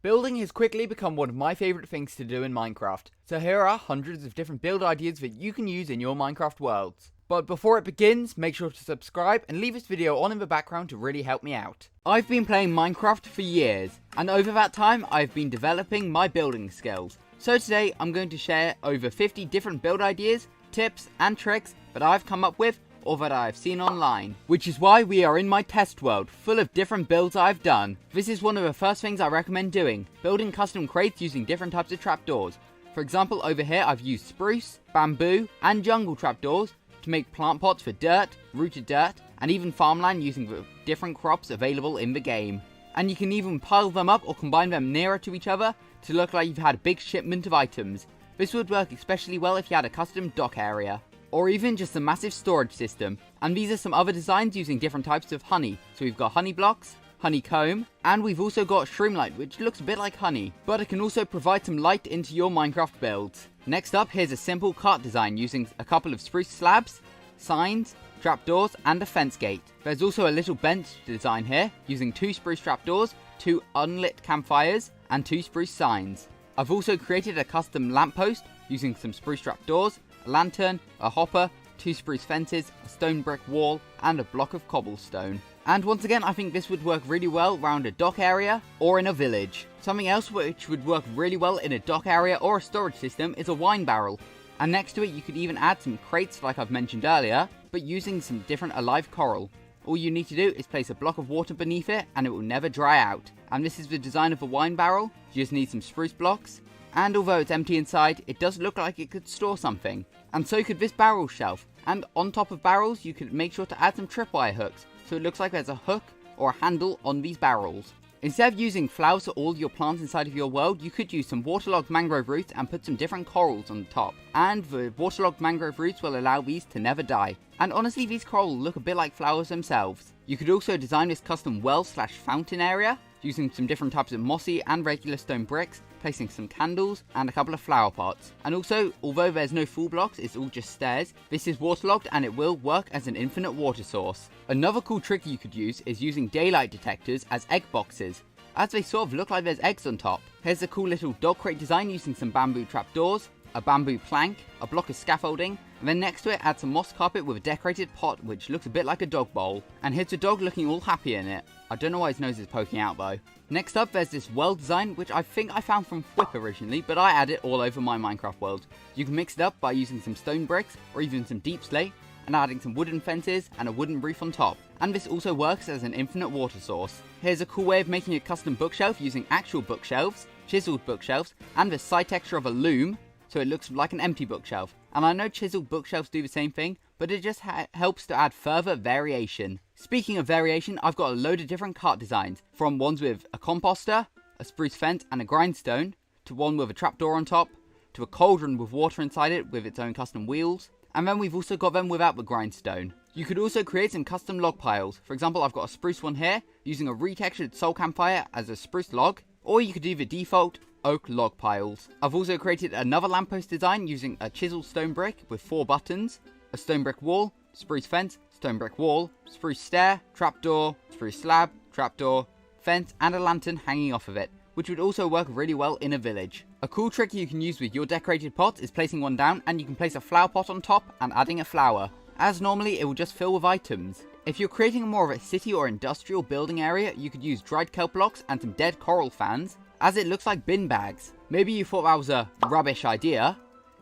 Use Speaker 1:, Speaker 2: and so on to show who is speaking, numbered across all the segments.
Speaker 1: Building has quickly become one of my favourite things to do in Minecraft, so here are hundreds of different build ideas that you can use in your Minecraft worlds. But before it begins, make sure to subscribe and leave this video on in the background to really help me out. I've been playing Minecraft for years, and over that time I've been developing my building skills. So today I'm going to share over 50 different build ideas, tips and tricks that I've come up with or that I've seen online. Which is why we are in my test world, full of different builds I've done. This is one of the first things I recommend doing, building custom crates using different types of trapdoors. For example, over here I've used spruce, bamboo and jungle trapdoors to make plant pots for dirt, rooted dirt, and even farmland using the different crops available in the game. And you can even pile them up or combine them nearer to each other to look like you've had a big shipment of items. This would work especially well if you had a custom dock area, or even just a massive storage system. And these are some other designs using different types of honey. So we've got honey blocks, honeycomb, and we've also got shroomlight, which looks a bit like honey, but it can also provide some light into your Minecraft builds. Next up, here's a simple cart design using a couple of spruce slabs, signs, trapdoors, and a fence gate. There's also a little bench design here using 2 spruce trapdoors, 2 unlit campfires, and 2 spruce signs. I've also created a custom lamppost using some spruce trapdoors, a lantern, a hopper, 2 spruce fences, a stone brick wall, and a block of cobblestone. And once again, I think this would work really well around a dock area or in a village. Something else which would work really well in a dock area or a storage system is a wine barrel. And next to it you could even add some crates like I've mentioned earlier, but using some different alive coral. All you need to do is place a block of water beneath it and it will never dry out. And this is the design of a wine barrel. You just need some spruce blocks. And although it's empty inside, it does look like it could store something. And so could this barrel shelf. And on top of barrels, you could make sure to add some tripwire hooks, so it looks like there's a hook or a handle on these barrels. Instead of using flowers for all your plants inside of your world, you could use some waterlogged mangrove roots and put some different corals on the top. And the waterlogged mangrove roots will allow these to never die. And honestly, these corals look a bit like flowers themselves. You could also design this custom well/fountain area using some different types of mossy and regular stone bricks, placing some candles and a couple of flower pots. And also, although there's no full blocks, it's all just stairs, this is waterlogged and it will work as an infinite water source. Another cool trick you could use is using daylight detectors as egg boxes, as they sort of look like there's eggs on top. Here's a cool little dog crate design using some bamboo trapdoors, a bamboo plank, a block of scaffolding, and then next to it add some moss carpet with a decorated pot which looks a bit like a dog bowl. And here's a dog looking all happy in it. I don't know why his nose is poking out though. Next up, there's this well design which I think I found from Whip originally, but I add it all over my Minecraft world. You can mix it up by using some stone bricks or even some deep slate and adding some wooden fences and a wooden roof on top. And this also works as an infinite water source. Here's a cool way of making a custom bookshelf using actual bookshelves, chiseled bookshelves, and the side texture of a loom, so it looks like an empty bookshelf. And I know chiseled bookshelves do the same thing, but it just helps to add further variation. Speaking of variation, I've got a load of different cart designs, from ones with a composter, a spruce fence and a grindstone, to one with a trapdoor on top, to a cauldron with water inside it with its own custom wheels, and then we've also got them without the grindstone. You could also create some custom log piles. For example, I've got a spruce one here, using a retextured soul campfire as a spruce log, or you could do the default oak log piles. I've also created another lamppost design using a chiseled stone brick with 4 buttons, a stone brick wall, spruce fence, stone brick wall, spruce stair, trapdoor, spruce slab, trapdoor, fence, and a lantern hanging off of it, which would also work really well in a village. A cool trick you can use with your decorated pots is placing one down and you can place a flower pot on top and adding a flower, as normally it will just fill with items. If you're creating more of a city or industrial building area, you could use dried kelp blocks and some dead coral fans, as it looks like bin bags. Maybe you thought that was a rubbish idea.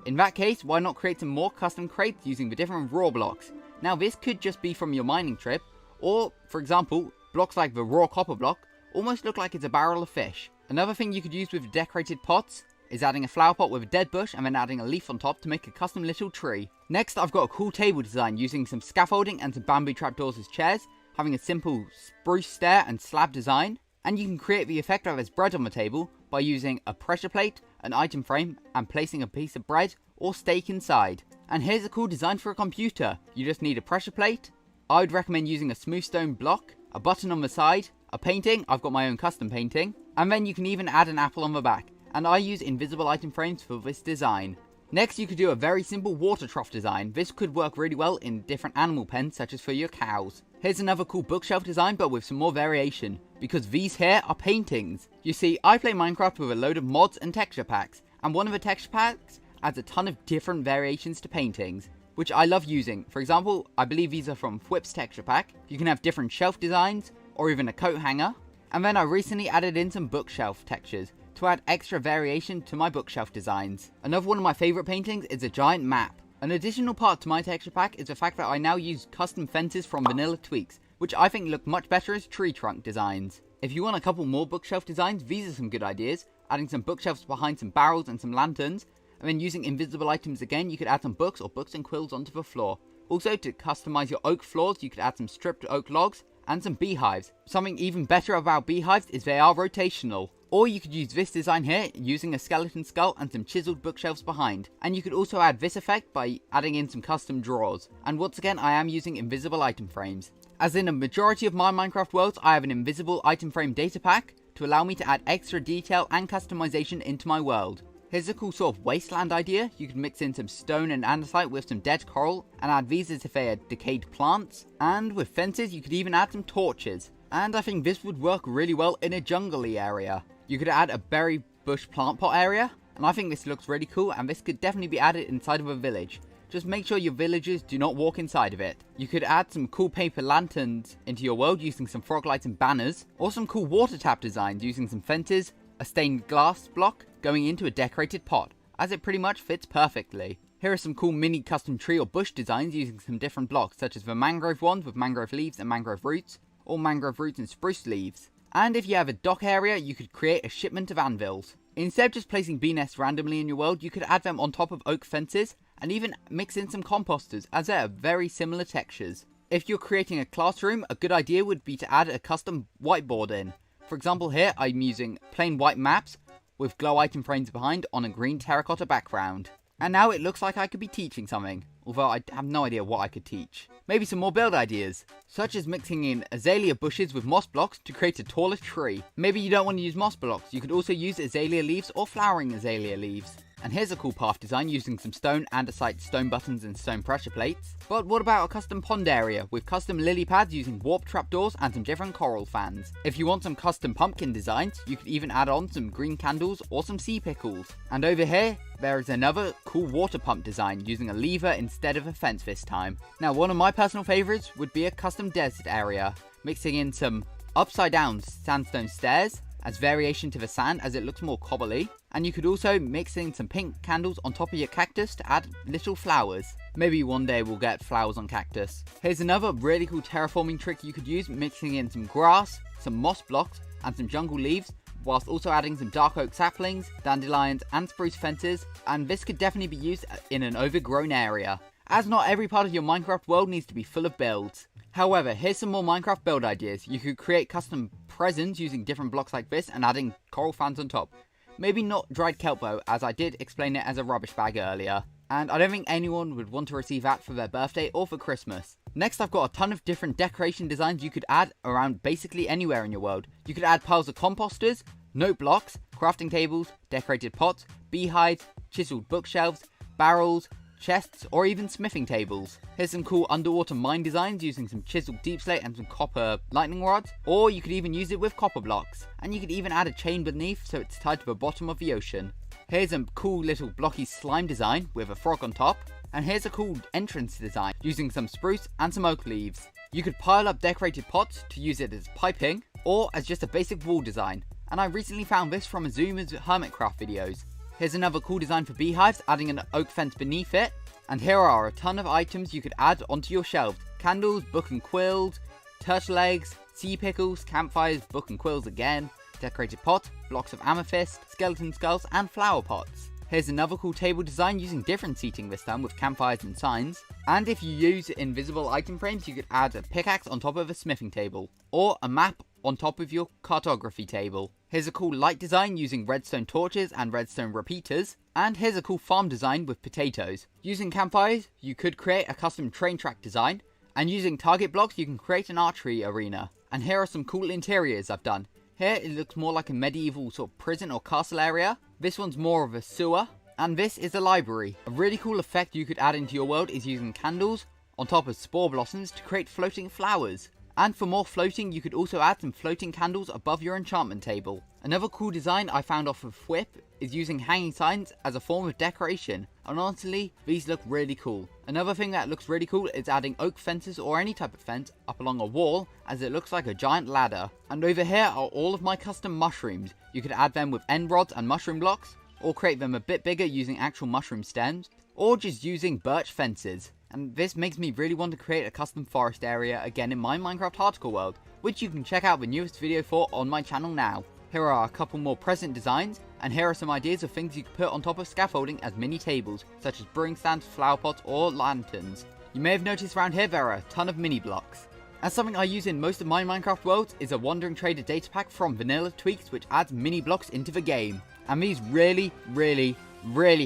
Speaker 1: In that case, why not create some more custom crates using the different raw blocks? Now this could just be from your mining trip, or for example, blocks like the raw copper block almost look like it's a barrel of fish. Another thing you could use with decorated pots is adding a flower pot with a dead bush and then adding a leaf on top to make a custom little tree. Next, I've got a cool table design using some scaffolding and some bamboo trapdoors as chairs, having a simple spruce stair and slab design. And you can create the effect of there's bread on the table by using a pressure plate, an item frame, and placing a piece of bread or steak inside. And here's a cool design for a computer. You just need a pressure plate. I would recommend using a smooth stone block, a button on the side, a painting, I've got my own custom painting, and then you can even add an apple on the back. And I use invisible item frames for this design. Next, you could do a very simple water trough design. This could work really well in different animal pens, such as for your cows. Here's another cool bookshelf design, but with some more variation. because these here are paintings. You see, I play Minecraft with a load of mods and texture packs, and one of the texture packs adds a ton of different variations to paintings, which I love using. For example, I believe these are from Whip's texture pack. You can have different shelf designs, or even a coat hanger. And then I recently added in some bookshelf textures to add extra variation to my bookshelf designs. Another one of my favourite paintings is a giant map. An additional part to my texture pack is the fact that I now use custom fences from Vanilla Tweaks, which I think look much better as tree trunk designs. If you want a couple more bookshelf designs, these are some good ideas. Adding some bookshelves behind some barrels and some lanterns, and then using invisible items again, you could add some books or books and quills onto the floor. Also, to customize your oak floors, you could add some stripped oak logs and some beehives. Something even better about beehives is they are rotational. Or you could use this design here using a skeleton skull and some chiseled bookshelves behind. And you could also add this effect by adding in some custom drawers. And once again, I am using invisible item frames. As in a majority of my Minecraft worlds, I have an invisible item frame data pack to allow me to add extra detail and customization into my world. Here's a cool sort of wasteland idea. You could mix in some stone and andesite with some dead coral and add these as if they are decayed plants. And with fences, you could even add some torches. And I think this would work really well in a jungly area. You could add a berry bush plant pot area, and I think this looks really cool, and this could definitely be added inside of a village. Just make sure your villagers do not walk inside of it. You could add some cool paper lanterns into your world using some frog lights and banners, or some cool water tap designs using some fences, a stained glass block going into a decorated pot, as it pretty much fits perfectly. Here are some cool mini custom tree or bush designs using some different blocks, such as the mangrove ones with mangrove leaves and mangrove roots, or mangrove roots and spruce leaves. And if you have a dock area, you could create a shipment of anvils. Instead of just placing bee nests randomly in your world, you could add them on top of oak fences, and even mix in some composters, as they are very similar textures. If you're creating a classroom, a good idea would be to add a custom whiteboard in. For example, here I'm using plain white maps with glow item frames behind on a green terracotta background. And now it looks like I could be teaching something, although I have no idea what I could teach. Maybe some more build ideas, such as mixing in azalea bushes with moss blocks to create a taller tree. Maybe you don't want to use moss blocks, you could also use azalea leaves or flowering azalea leaves. And here's a cool path design using some stone, andesite, stone buttons and stone pressure plates. But what about a custom pond area with custom lily pads using warp trapdoors and some different coral fans? If you want some custom pumpkin designs, you could even add on some green candles or some sea pickles. And over here, there is another cool water pump design using a lever instead of a fence this time. Now, one of my personal favorites would be a custom desert area, mixing in some upside down sandstone stairs as variation to the sand as it looks more cobbly. And you could also mix in some pink candles on top of your cactus to add little flowers. Maybe one day we'll get flowers on cactus. Here's another really cool terraforming trick you could use, mixing in some grass, some moss blocks and some jungle leaves, whilst also adding some dark oak saplings, dandelions and spruce fences, and this could definitely be used in an overgrown area, as not every part of your Minecraft world needs to be full of builds. However, here's some more Minecraft build ideas. You could create custom presents using different blocks like this and adding coral fans on top. Maybe not dried kelp though, as I did explain it as a rubbish bag earlier. And I don't think anyone would want to receive that for their birthday or for Christmas. Next, I've got a ton of different decoration designs you could add around basically anywhere in your world. You could add piles of composters, note blocks, crafting tables, decorated pots, beehives, chiseled bookshelves, barrels, chests, or even smithing tables. Here's some cool underwater mine designs using some chiseled deep slate and some copper lightning rods, or you could even use it with copper blocks. And you could even add a chain beneath so it's tied to the bottom of the ocean. Here's a cool little blocky slime design with a frog on top, and here's a cool entrance design using some spruce and some oak leaves. You could pile up decorated pots to use it as piping, or as just a basic wall design, and I recently found this from a Zoomer's Hermitcraft videos. Here's another cool design for beehives, adding an oak fence beneath it. And here are a ton of items you could add onto your shelves. Candles, book and quills, turtle eggs, sea pickles, campfires, book and quills again, decorated pot, blocks of amethyst, skeleton skulls, and flower pots. Here's another cool table design using different seating this time with campfires and signs. And if you use invisible item frames, you could add a pickaxe on top of a smithing table, or a map on top of your cartography table. Here's a cool light design using redstone torches and redstone repeaters. And here's a cool farm design with potatoes. Using campfires, you could create a custom train track design. And using target blocks, you can create an archery arena. And here are some cool interiors I've done. Here it looks more like a medieval sort of prison or castle area. This one's more of a sewer. And this is a library. A really cool effect you could add into your world is using candles on top of spore blossoms to create floating flowers. And for more floating, you could also add some floating candles above your enchantment table. Another cool design I found off of Whip is using hanging signs as a form of decoration, and honestly, these look really cool. Another thing that looks really cool is adding oak fences or any type of fence up along a wall, as it looks like a giant ladder. And over here are all of my custom mushrooms. You could add them with end rods and mushroom blocks, or create them a bit bigger using actual mushroom stems, or just using birch fences. And this makes me really want to create a custom forest area again in my Minecraft hardcore world, which you can check out the newest video for on my channel now. Here are a couple more present designs, and here are some ideas of things you could put on top of scaffolding as mini tables, such as brewing stands, flower pots, or lanterns. You may have noticed around here there are a ton of mini blocks. And something I use in most of my Minecraft worlds is a Wandering Trader data pack from Vanilla Tweaks, which adds mini blocks into the game. And these really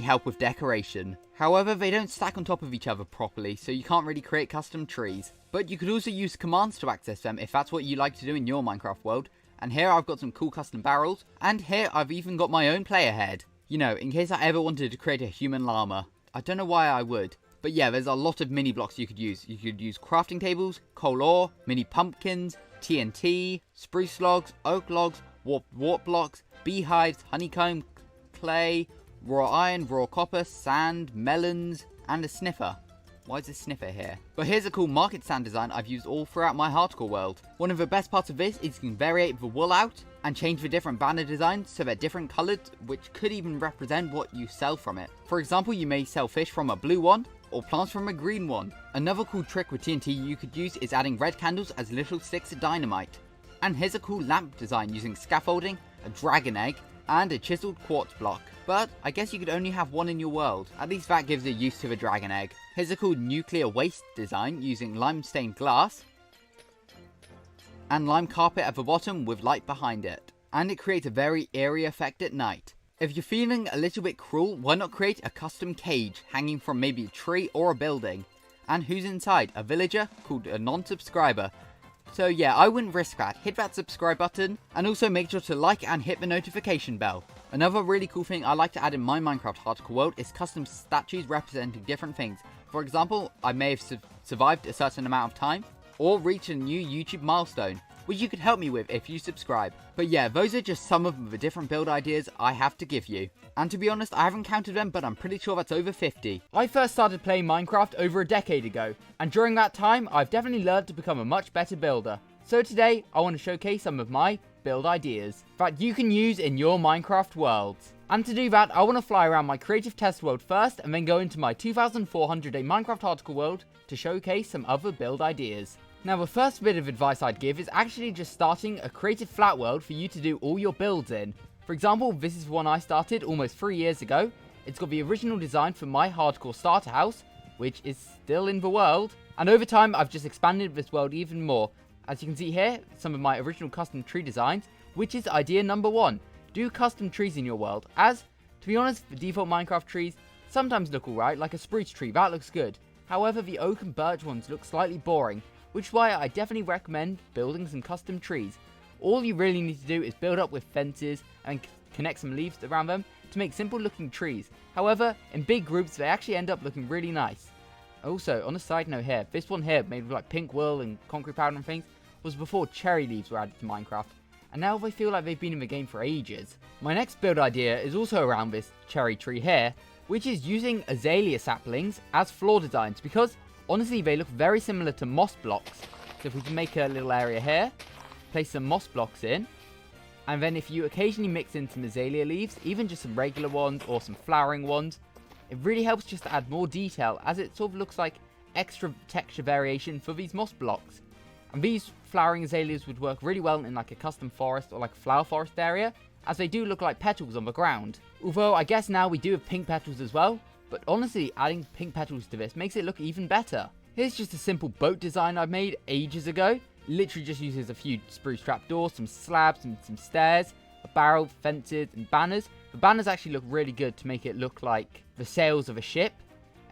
Speaker 1: help with decoration. However, they don't stack on top of each other properly, so you can't really create custom trees. But you could also use commands to access them if that's what you like to do in your Minecraft world. And here I've got some cool custom barrels, and here I've even got my own player head. You know, in case I ever wanted to create a human llama. I don't know why I would. But yeah, there's a lot of mini blocks you could use. You could use crafting tables, coal ore, mini pumpkins, TNT, spruce logs, oak logs, warp blocks, beehives, honeycomb, clay, raw iron, raw copper, sand, melons, and a sniffer. Why is a sniffer here? But here's a cool market stand design I've used all throughout my hardcore world. One of the best parts of this is you can variate the wool out and change the different banner designs so they're different coloured, which could even represent what you sell from it. For example, you may sell fish from a blue one, or plants from a green one. Another cool trick with TNT you could use is adding red candles as little sticks of dynamite. And here's a cool lamp design using scaffolding, a dragon egg, and a chiseled quartz block. But I guess you could only have one in your world. At least that gives a use to the dragon egg. Here's a cool nuclear waste design using lime stained glass and lime carpet at the bottom with light behind it. And it creates a very eerie effect at night. If you're feeling a little bit cruel, why not create a custom cage hanging from maybe a tree or a building? And who's inside? A villager called a non-subscriber. So yeah, I wouldn't risk that. Hit that subscribe button, and also make sure to like and hit the notification bell. Another really cool thing I like to add in my Minecraft hardcore world is custom statues representing different things. For example, I may have survived a certain amount of time, or reached a new YouTube milestone, which you could help me with if you subscribe. But yeah, those are just some of the different build ideas I have to give you. And to be honest, I haven't counted them, but I'm pretty sure that's over 50. I first started playing Minecraft over a decade ago, and during that time, I've definitely learned to become a much better builder. So today, I want to showcase some of my build ideas that you can use in your Minecraft worlds. And to do that, I want to fly around my creative test world first, and then go into my 2400 day Minecraft hardcore world to showcase some other build ideas. Now, the first bit of advice I'd give is actually just starting a creative flat world for you to do all your builds in. For example, this is one I started almost 3 years ago. It's got the original design for my hardcore starter house, which is still in the world. And over time, I've just expanded this world even more. As you can see here, some of my original custom tree designs, which is idea number 1. Do custom trees in your world, as, to be honest, the default Minecraft trees sometimes look alright, like a spruce tree, that looks good. However, the oak and birch ones look slightly boring, which is why I definitely recommend building some custom trees. All you really need to do is build up with fences and connect some leaves around them to make simple looking trees. However, in big groups they actually end up looking really nice. Also, on a side note here, this one here made with like pink wool and concrete powder and things was before cherry leaves were added to Minecraft, and now they feel like they've been in the game for ages. My next build idea is also around this cherry tree here, which is using azalea saplings as floor designs, because honestly they look very similar to moss blocks. So if we can make a little area here, place some moss blocks in, and then if you occasionally mix in some azalea leaves, even just some regular ones or some flowering ones, it really helps just to add more detail, as it sort of looks like extra texture variation for these moss blocks. And these flowering azaleas would work really well in like a custom forest or like a flower forest area, as they do look like petals on the ground. Although I guess now we do have pink petals as well, but honestly adding pink petals to this makes it look even better. Here's just a simple boat design I made ages ago. Literally just uses a few spruce trapdoors, some slabs and some stairs, a barrel, fences and banners. The banners actually look really good to make it look like the sails of a ship.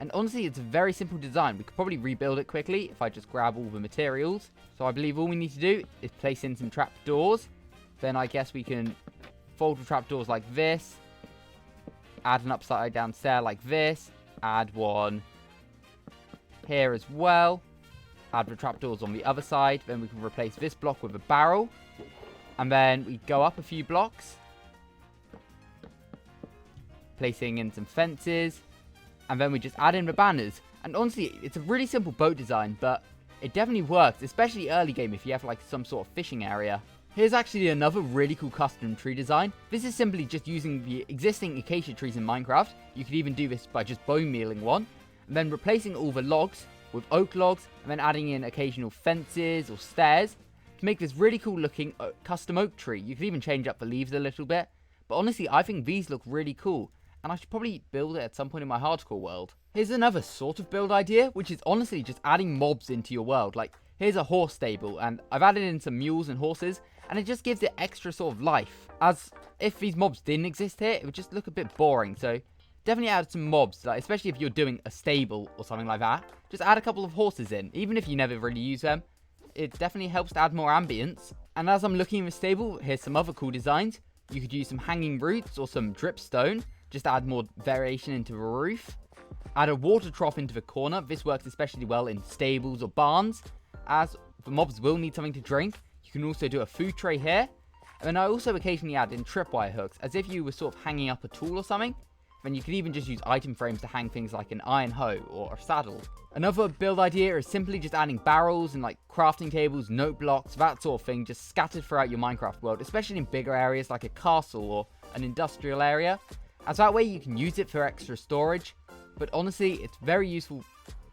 Speaker 1: And honestly, it's a very simple design. We could probably rebuild it quickly if I just grab all the materials. So I believe all we need to do is place in some trapdoors. Then I guess we can fold the trapdoors like this. Add an upside down stair like this. Add one here as well. add the trapdoors on the other side. Then we can replace this block with a barrel. And then we go up a few blocks, placing in some fences. And then we just add in the banners. And honestly, it's a really simple boat design, but it definitely works, especially early game if you have like some sort of fishing area. Here's actually another really cool custom tree design. This is simply just using the existing acacia trees in Minecraft. You could even do this by just bone mealing one. And then replacing all the logs with oak logs. And then adding in occasional fences or stairs to make this really cool looking custom oak tree. You could even change up the leaves a little bit. But honestly, I think these look really cool. And I should probably build it at some point in my hardcore world. Here's another sort of build idea, which is honestly just adding mobs into your world. Like, here's a horse stable, and I've added in some mules and horses, and it just gives it extra sort of life. As if these mobs didn't exist here, it would just look a bit boring. So definitely add some mobs, like, especially if you're doing a stable or something like that. Just add a couple of horses in, even if you never really use them. It definitely helps to add more ambience. And as I'm looking in the stable, here's some other cool designs. You could use some hanging roots or some dripstone, just to add more variation into the roof. Add a water trough into the corner. This works especially well in stables or barns, as the mobs will need something to drink. You can also do a food tray here. And then I also occasionally add in tripwire hooks, as if you were sort of hanging up a tool or something. Then you could even just use item frames to hang things like an iron hoe or a saddle. Another build idea is simply just adding barrels and like crafting tables, note blocks, that sort of thing, just scattered throughout your Minecraft world, especially in bigger areas like a castle or an industrial area, as that way you can use it for extra storage. But honestly, it's very useful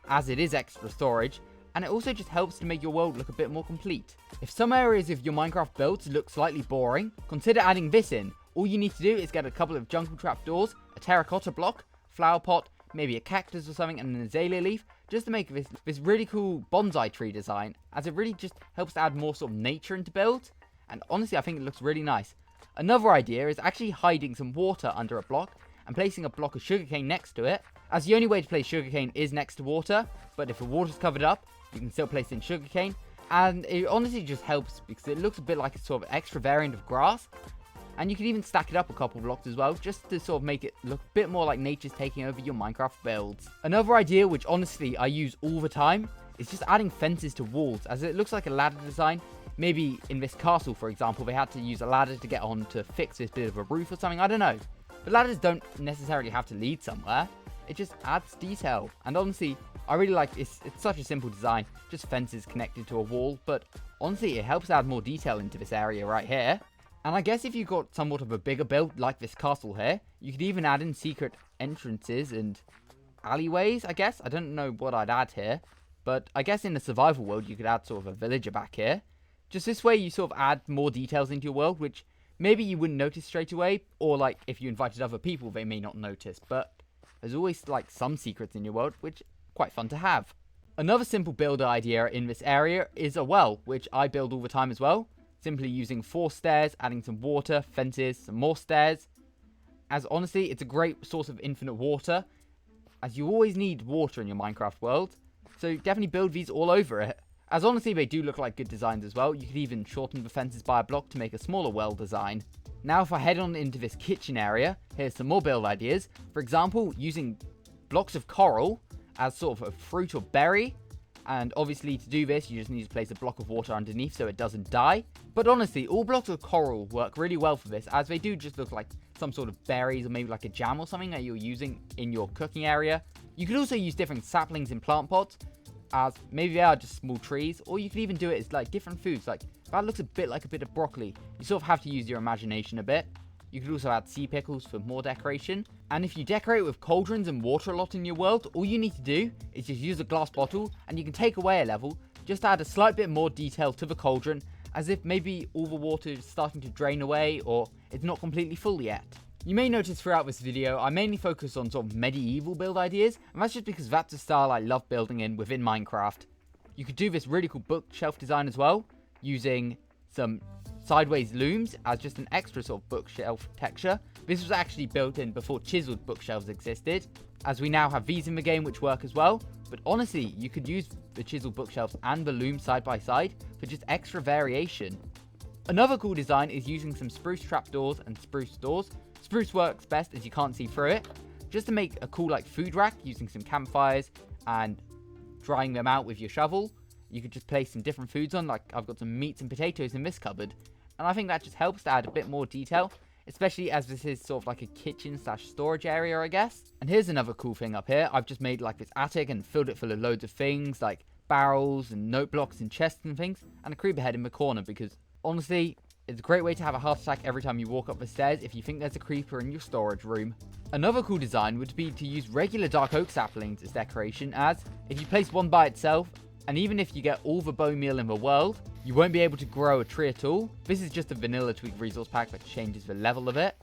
Speaker 1: as it is extra storage, and it also just helps to make your world look a bit more complete. If some areas of your Minecraft builds look slightly boring, consider adding this in. All you need to do is get a couple of jungle trapdoors, a terracotta block, flower pot, maybe a cactus or something, and an azalea leaf, just to make this really cool bonsai tree design, as it really just helps to add more sort of nature into builds. And honestly, I think it looks really nice. Another idea is actually hiding some water under a block and placing a block of sugarcane next to it, as the only way to place sugarcane is next to water, but if the water's covered up, you can still place in sugarcane. And it honestly just helps because it looks a bit like a sort of extra variant of grass. And you can even stack it up a couple blocks as well, just to sort of make it look a bit more like nature's taking over your Minecraft builds. Another idea, which honestly I use all the time, is just adding fences to walls, as it looks like a ladder design. Maybe in this castle, for example, they had to use a ladder to get on to fix this bit of a roof or something, I don't know. But ladders don't necessarily have to lead somewhere. It just adds detail. And honestly, I really like it's such a simple design, just fences connected to a wall, but honestly, it helps add more detail into this area right here. And I guess if you've got somewhat of a bigger build like this castle here, you could even add in secret entrances and alleyways, I guess. I don't know what I'd add here, but I guess in the survival world, you could add sort of a villager back here. Just this way, you sort of add more details into your world, which maybe you wouldn't notice straight away, or like if you invited other people, they may not notice, but there's always like some secrets in your world, which are quite fun to have. Another simple builder idea in this area is a well, which I build all the time as well. Simply using 4 stairs, adding some water, fences, some more stairs. As honestly, it's a great source of infinite water, as you always need water in your Minecraft world. So definitely build these all over it. As honestly, they do look like good designs as well. You could even shorten the fences by a block to make a smaller well design. Now if I head on into this kitchen area, here's some more build ideas. For example, using blocks of coral as sort of a fruit or berry. And obviously to do this, you just need to place a block of water underneath so it doesn't die. But honestly, all blocks of coral work really well for this, as they do just look like some sort of berries or maybe like a jam or something that you're using in your cooking area. You could also use different saplings in plant pots, as maybe they are just small trees, or you could even do it as like different foods. Like that looks a bit like a bit of broccoli. You sort of have to use your imagination a bit. You could also add sea pickles for more decoration. And if you decorate with cauldrons and water a lot in your world, all you need to do is just use a glass bottle, and you can take away a level, just add a slight bit more detail to the cauldron, as if maybe all the water is starting to drain away, or it's not completely full yet. You may notice throughout this video, I mainly focus on sort of medieval build ideas, and that's just because that's the style I love building in within Minecraft. You could do this really cool bookshelf design as well, using some sideways looms as just an extra sort of bookshelf texture. This was actually built in before chiseled bookshelves existed, as we now have these in the game which work as well. But honestly, you could use the chiseled bookshelves and the loom side by side for just extra variation. Another cool design is using some spruce trapdoors and spruce doors. Spruce works best as you can't see through it, just to make a cool like food rack using some campfires and drying them out with your shovel. you could just place some different foods on, like I've got some meats and potatoes in this cupboard. And I think that just helps to add a bit more detail, especially as this is sort of like a kitchen / storage area, I guess. And here's another cool thing up here. I've just made like this attic and filled it full of loads of things like barrels and note blocks and chests and things, and a creeper head in the corner, because honestly, it's a great way to have a heart attack every time you walk up the stairs if you think there's a creeper in your storage room. Another cool design would be to use regular dark oak saplings as decoration, as if you place one by itself, and even if you get all the bone meal in the world, you won't be able to grow a tree at all. This is just a vanilla tweak resource pack that changes the level of it.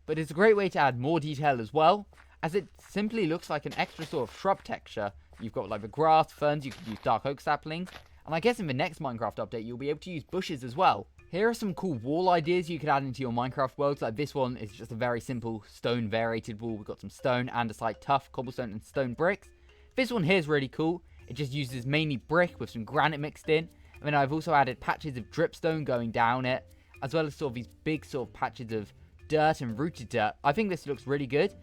Speaker 1: But it's a great way to add more detail as well, as it simply looks like an extra sort of shrub texture. You've got like the grass, ferns, you could use dark oak saplings, and I guess in the next Minecraft update you'll be able to use bushes as well. Here are some cool wall ideas you could add into your Minecraft worlds. Like this one is just a very simple stone variated wall. We've got some stone, andesite, tuff, cobblestone and stone bricks. This one here is really cool. It just uses mainly brick with some granite mixed in. And then I've also added patches of dripstone going down it, as well as sort of these big sort of patches of dirt and rooted dirt. I think this looks really good,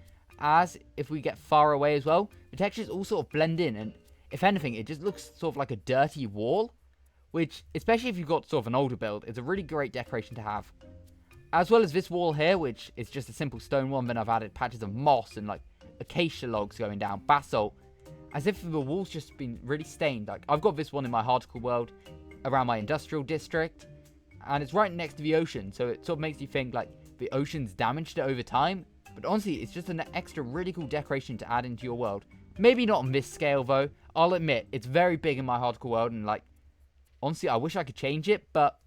Speaker 1: as if we get far away as well, the textures all sort of blend in, and if anything, it just looks sort of like a dirty wall, which, especially if you've got sort of an older build, is a really great decoration to have. As well as this wall here, which is just a simple stone one, then I've added patches of moss and like acacia logs going down, basalt, as if the wall's just been really stained. Like I've got this one in my hardcore world around my industrial district, and it's right next to the ocean, so it sort of makes you think like the ocean's damaged it over time. But honestly, it's just an extra really cool decoration to add into your world. Maybe not on this scale though. I'll admit, it's very big in my hardcore world, and like, honestly, I wish I could change it, but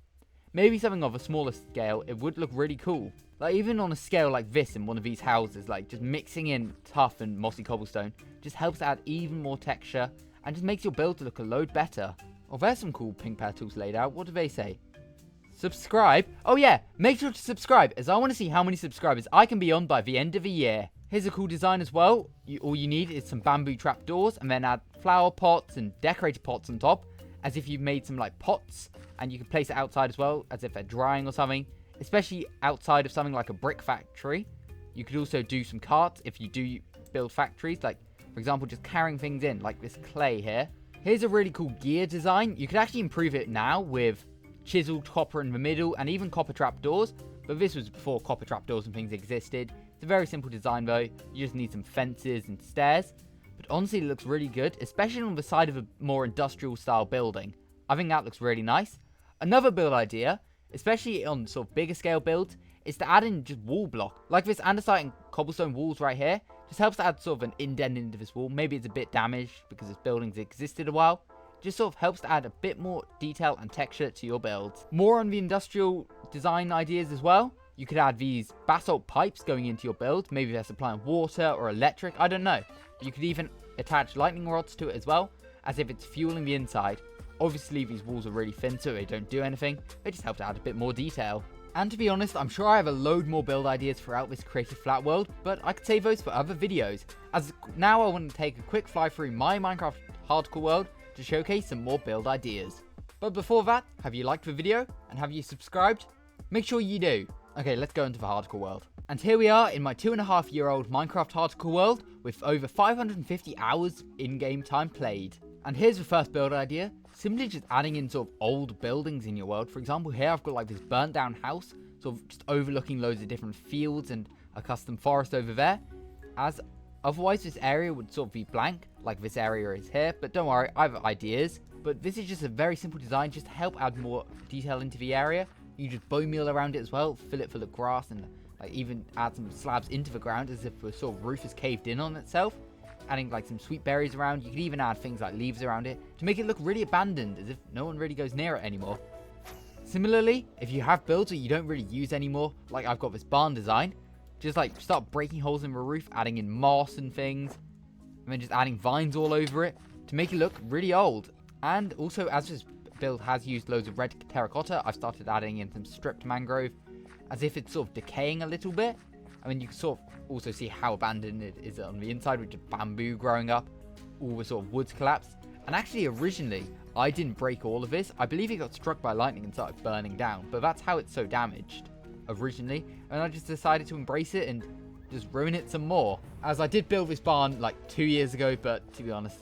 Speaker 1: maybe something of a smaller scale, it would look really cool. Like even on a scale like this in one of these houses, like just mixing in tough and mossy cobblestone just helps add even more texture and just makes your build look a load better. Oh, there's some cool pink petals laid out. What do they say? Subscribe? Oh yeah, make sure to subscribe, as I want to see how many subscribers I can be on by the end of the year. Here's a cool design as well. All you need is some bamboo trapdoors, and then add flower pots and decorated pots on top, as if you've made some like pots, and you can place it outside as well, as if they're drying or something, especially outside of something like a brick factory. You could also do some carts if you do build factories, like for example just carrying things in, like this clay here. Here's a really cool gear design. You could actually improve it now with chiseled copper in the middle and even copper trapdoors, but this was before copper trapdoors and things existed. It's a very simple design though. You just need some fences and stairs, but honestly it looks really good, especially on the side of a more industrial style building. I think that looks really nice. Another build idea, especially on sort of bigger scale builds, is to add in just wall block, like this andesite and cobblestone walls right here. Just helps to add sort of an indent into this wall. Maybe it's a bit damaged because this building's existed a while. Just sort of helps to add a bit more detail and texture to your builds. More on the industrial design ideas as well. You could add these basalt pipes going into your build. Maybe they're supplying water or electric, I don't know. You could even attach lightning rods to it as well, as if it's fueling the inside. Obviously these walls are really thin, so they don't do anything. They just help to add a bit more detail. And to be honest, I'm sure I have a load more build ideas throughout this creative flat world, but I could save those for other videos. As now I want to take a quick fly through my Minecraft hardcore world to showcase some more build ideas. But before that, have you liked the video? And have you subscribed? Make sure you do. Okay, let's go into the hardcore world. And here we are in my 2.5-year-old Minecraft hardcore world with over 550 hours in-game time played. And here's the first build idea. Simply just adding in sort of old buildings in your world. For example, here I've got like this burnt down house, sort of just overlooking loads of different fields and a custom forest over there. As otherwise this area would sort of be blank, like this area is here. But don't worry, I have ideas. But this is just a very simple design just to help add more detail into the area. You just bone meal around it as well, fill it full of grass, and like even add some slabs into the ground as if the sort of roof is caved in on itself. Adding like some sweet berries around. You could even add things like leaves around it to make it look really abandoned, as if no one really goes near it anymore. Similarly, if you have builds that you don't really use anymore, like I've got this barn design, just like start breaking holes in the roof, adding in moss and things, and then just adding vines all over it to make it look really old. And also, as this build has used loads of red terracotta, I've started adding in some stripped mangrove, as if it's sort of decaying a little bit. I mean, you can sort of also see how abandoned it is on the inside with just bamboo growing up. All the sort of woods collapsed. And actually, originally, I didn't break all of this. I believe it got struck by lightning and started burning down. But that's how it's so damaged originally. And I just decided to embrace it and just ruin it some more. As I did build this barn like 2 years ago, but to be honest,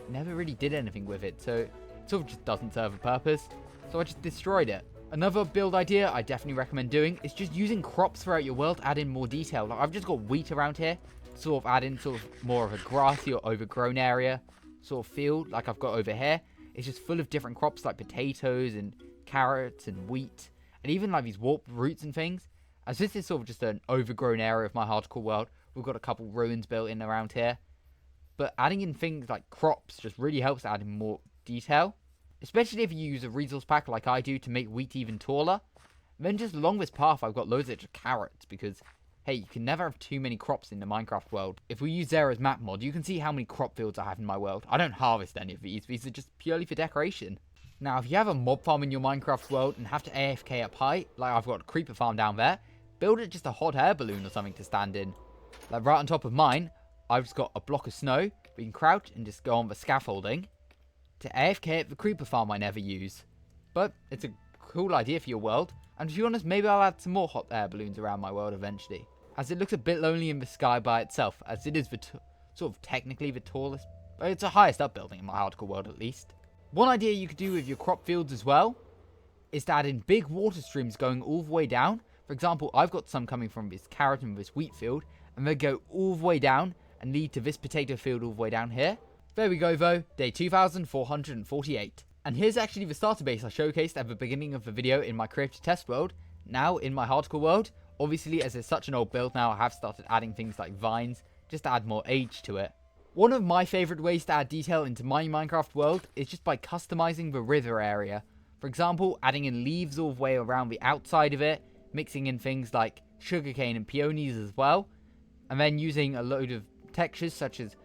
Speaker 1: never really did anything with it. So sort of just doesn't serve a purpose, so I just destroyed it. Another build idea I definitely recommend doing is just using crops throughout your world to add in more detail. Like I've just got wheat around here, sort of add in sort of more of a grassy or overgrown area sort of field like I've got over here. It's just full of different crops like potatoes and carrots and wheat, and even like these warped roots and things. As this is sort of just an overgrown area of my hardcore world, we've got a couple ruins built in around here. But adding in things like crops just really helps add in more detail. Especially if you use a resource pack like I do to make wheat even taller. And then just along this path I've got loads of extra carrots because, hey, you can never have too many crops in the Minecraft world. If we use Zera's map mod, you can see how many crop fields I have in my world. I don't harvest any of these are just purely for decoration. Now, if you have a mob farm in your Minecraft world and have to AFK up high, like I've got a creeper farm down there, build it just a hot air balloon or something to stand in. Like right on top of mine, I've just got a block of snow. We can crouch and just go on the scaffolding to AFK at the creeper farm I never use. But it's a cool idea for your world, and to be honest, maybe I'll add some more hot air balloons around my world eventually, as it looks a bit lonely in the sky by itself, as it is the sort of technically the tallest, but it's the highest up building in my hardcore world at least. One idea you could do with your crop fields as well is to add in big water streams going all the way down. For example, I've got some coming from this carrot and this wheat field, and they go all the way down and lead to this potato field all the way down here. There we go though, day 2448. And here's actually the starter base I showcased at the beginning of the video in my creative test world. Now in my hardcore world, obviously as it's such an old build now, I have started adding things like vines just to add more age to it. One of my favourite ways to add detail into my Minecraft world is just by customizing the river area. For example, adding in leaves all the way around the outside of it, mixing in things like sugarcane and peonies as well, and then using a load of textures such as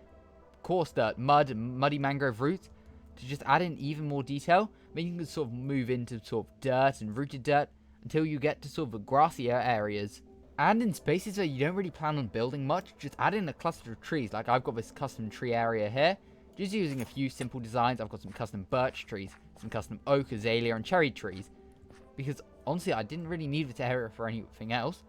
Speaker 1: coarse dirt, mud, and muddy mangrove roots to just add in even more detail. Then you can sort of move into sort of dirt and rooted dirt until you get to sort of the grassier areas. And in spaces where you don't really plan on building much, just add in a cluster of trees. Like I've got this custom tree area here, just using a few simple designs. I've got some custom birch trees, some custom oak, azalea, and cherry trees, because honestly I didn't really need this area for anything else,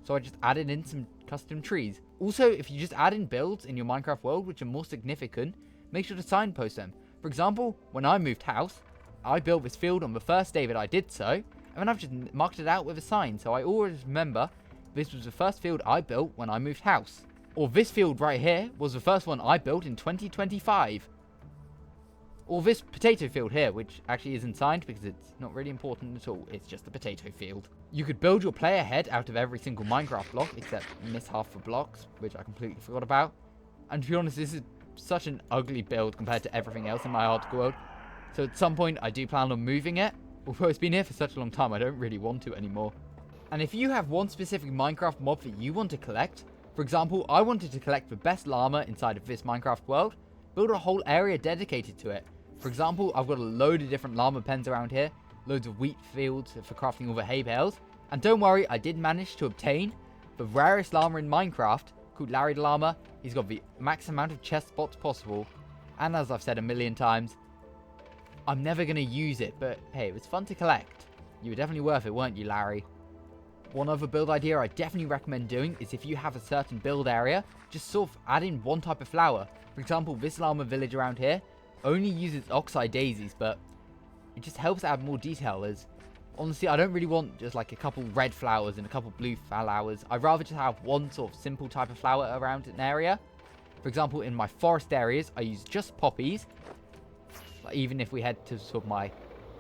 Speaker 1: so I just added in some custom trees. Also, if you just add in builds in your Minecraft world which are more significant, make sure to signpost them. For example, when I moved house, I built this field on the first day that I did so, and then I've just marked it out with a sign, so I always remember this was the first field I built when I moved house. Or this field right here was the first one I built in 2025. Or this potato field here, which actually isn't signed because it's not really important at all, it's just a potato field. You could build your player head out of every single Minecraft block, except miss half the blocks, which I completely forgot about. And to be honest, this is such an ugly build compared to everything else in my hardcore world. So at some point I do plan on moving it, although it's been here for such a long time I don't really want to anymore. And if you have one specific Minecraft mob that you want to collect, for example, I wanted to collect the best llama inside of this Minecraft world, build a whole area dedicated to it. For example, I've got a load of different llama pens around here, loads of wheat fields for crafting all the hay bales, and don't worry, I did manage to obtain the rarest llama in Minecraft, called Harrydallama. He's got the max amount of chest spots possible, and as I've said a million times, I'm never going to use it, but hey, it was fun to collect. You were definitely worth it, weren't you, Larry? One other build idea I definitely recommend doing is if you have a certain build area, just sort of add in one type of flower. For example, this llama village around here only uses oxeye daisies, but it just helps add more detail, as honestly I don't really want just like a couple red flowers and a couple blue flowers. I'd rather just have one sort of simple type of flower around an area. For example, in my forest areas I use just poppies. Like, even if we head to sort of my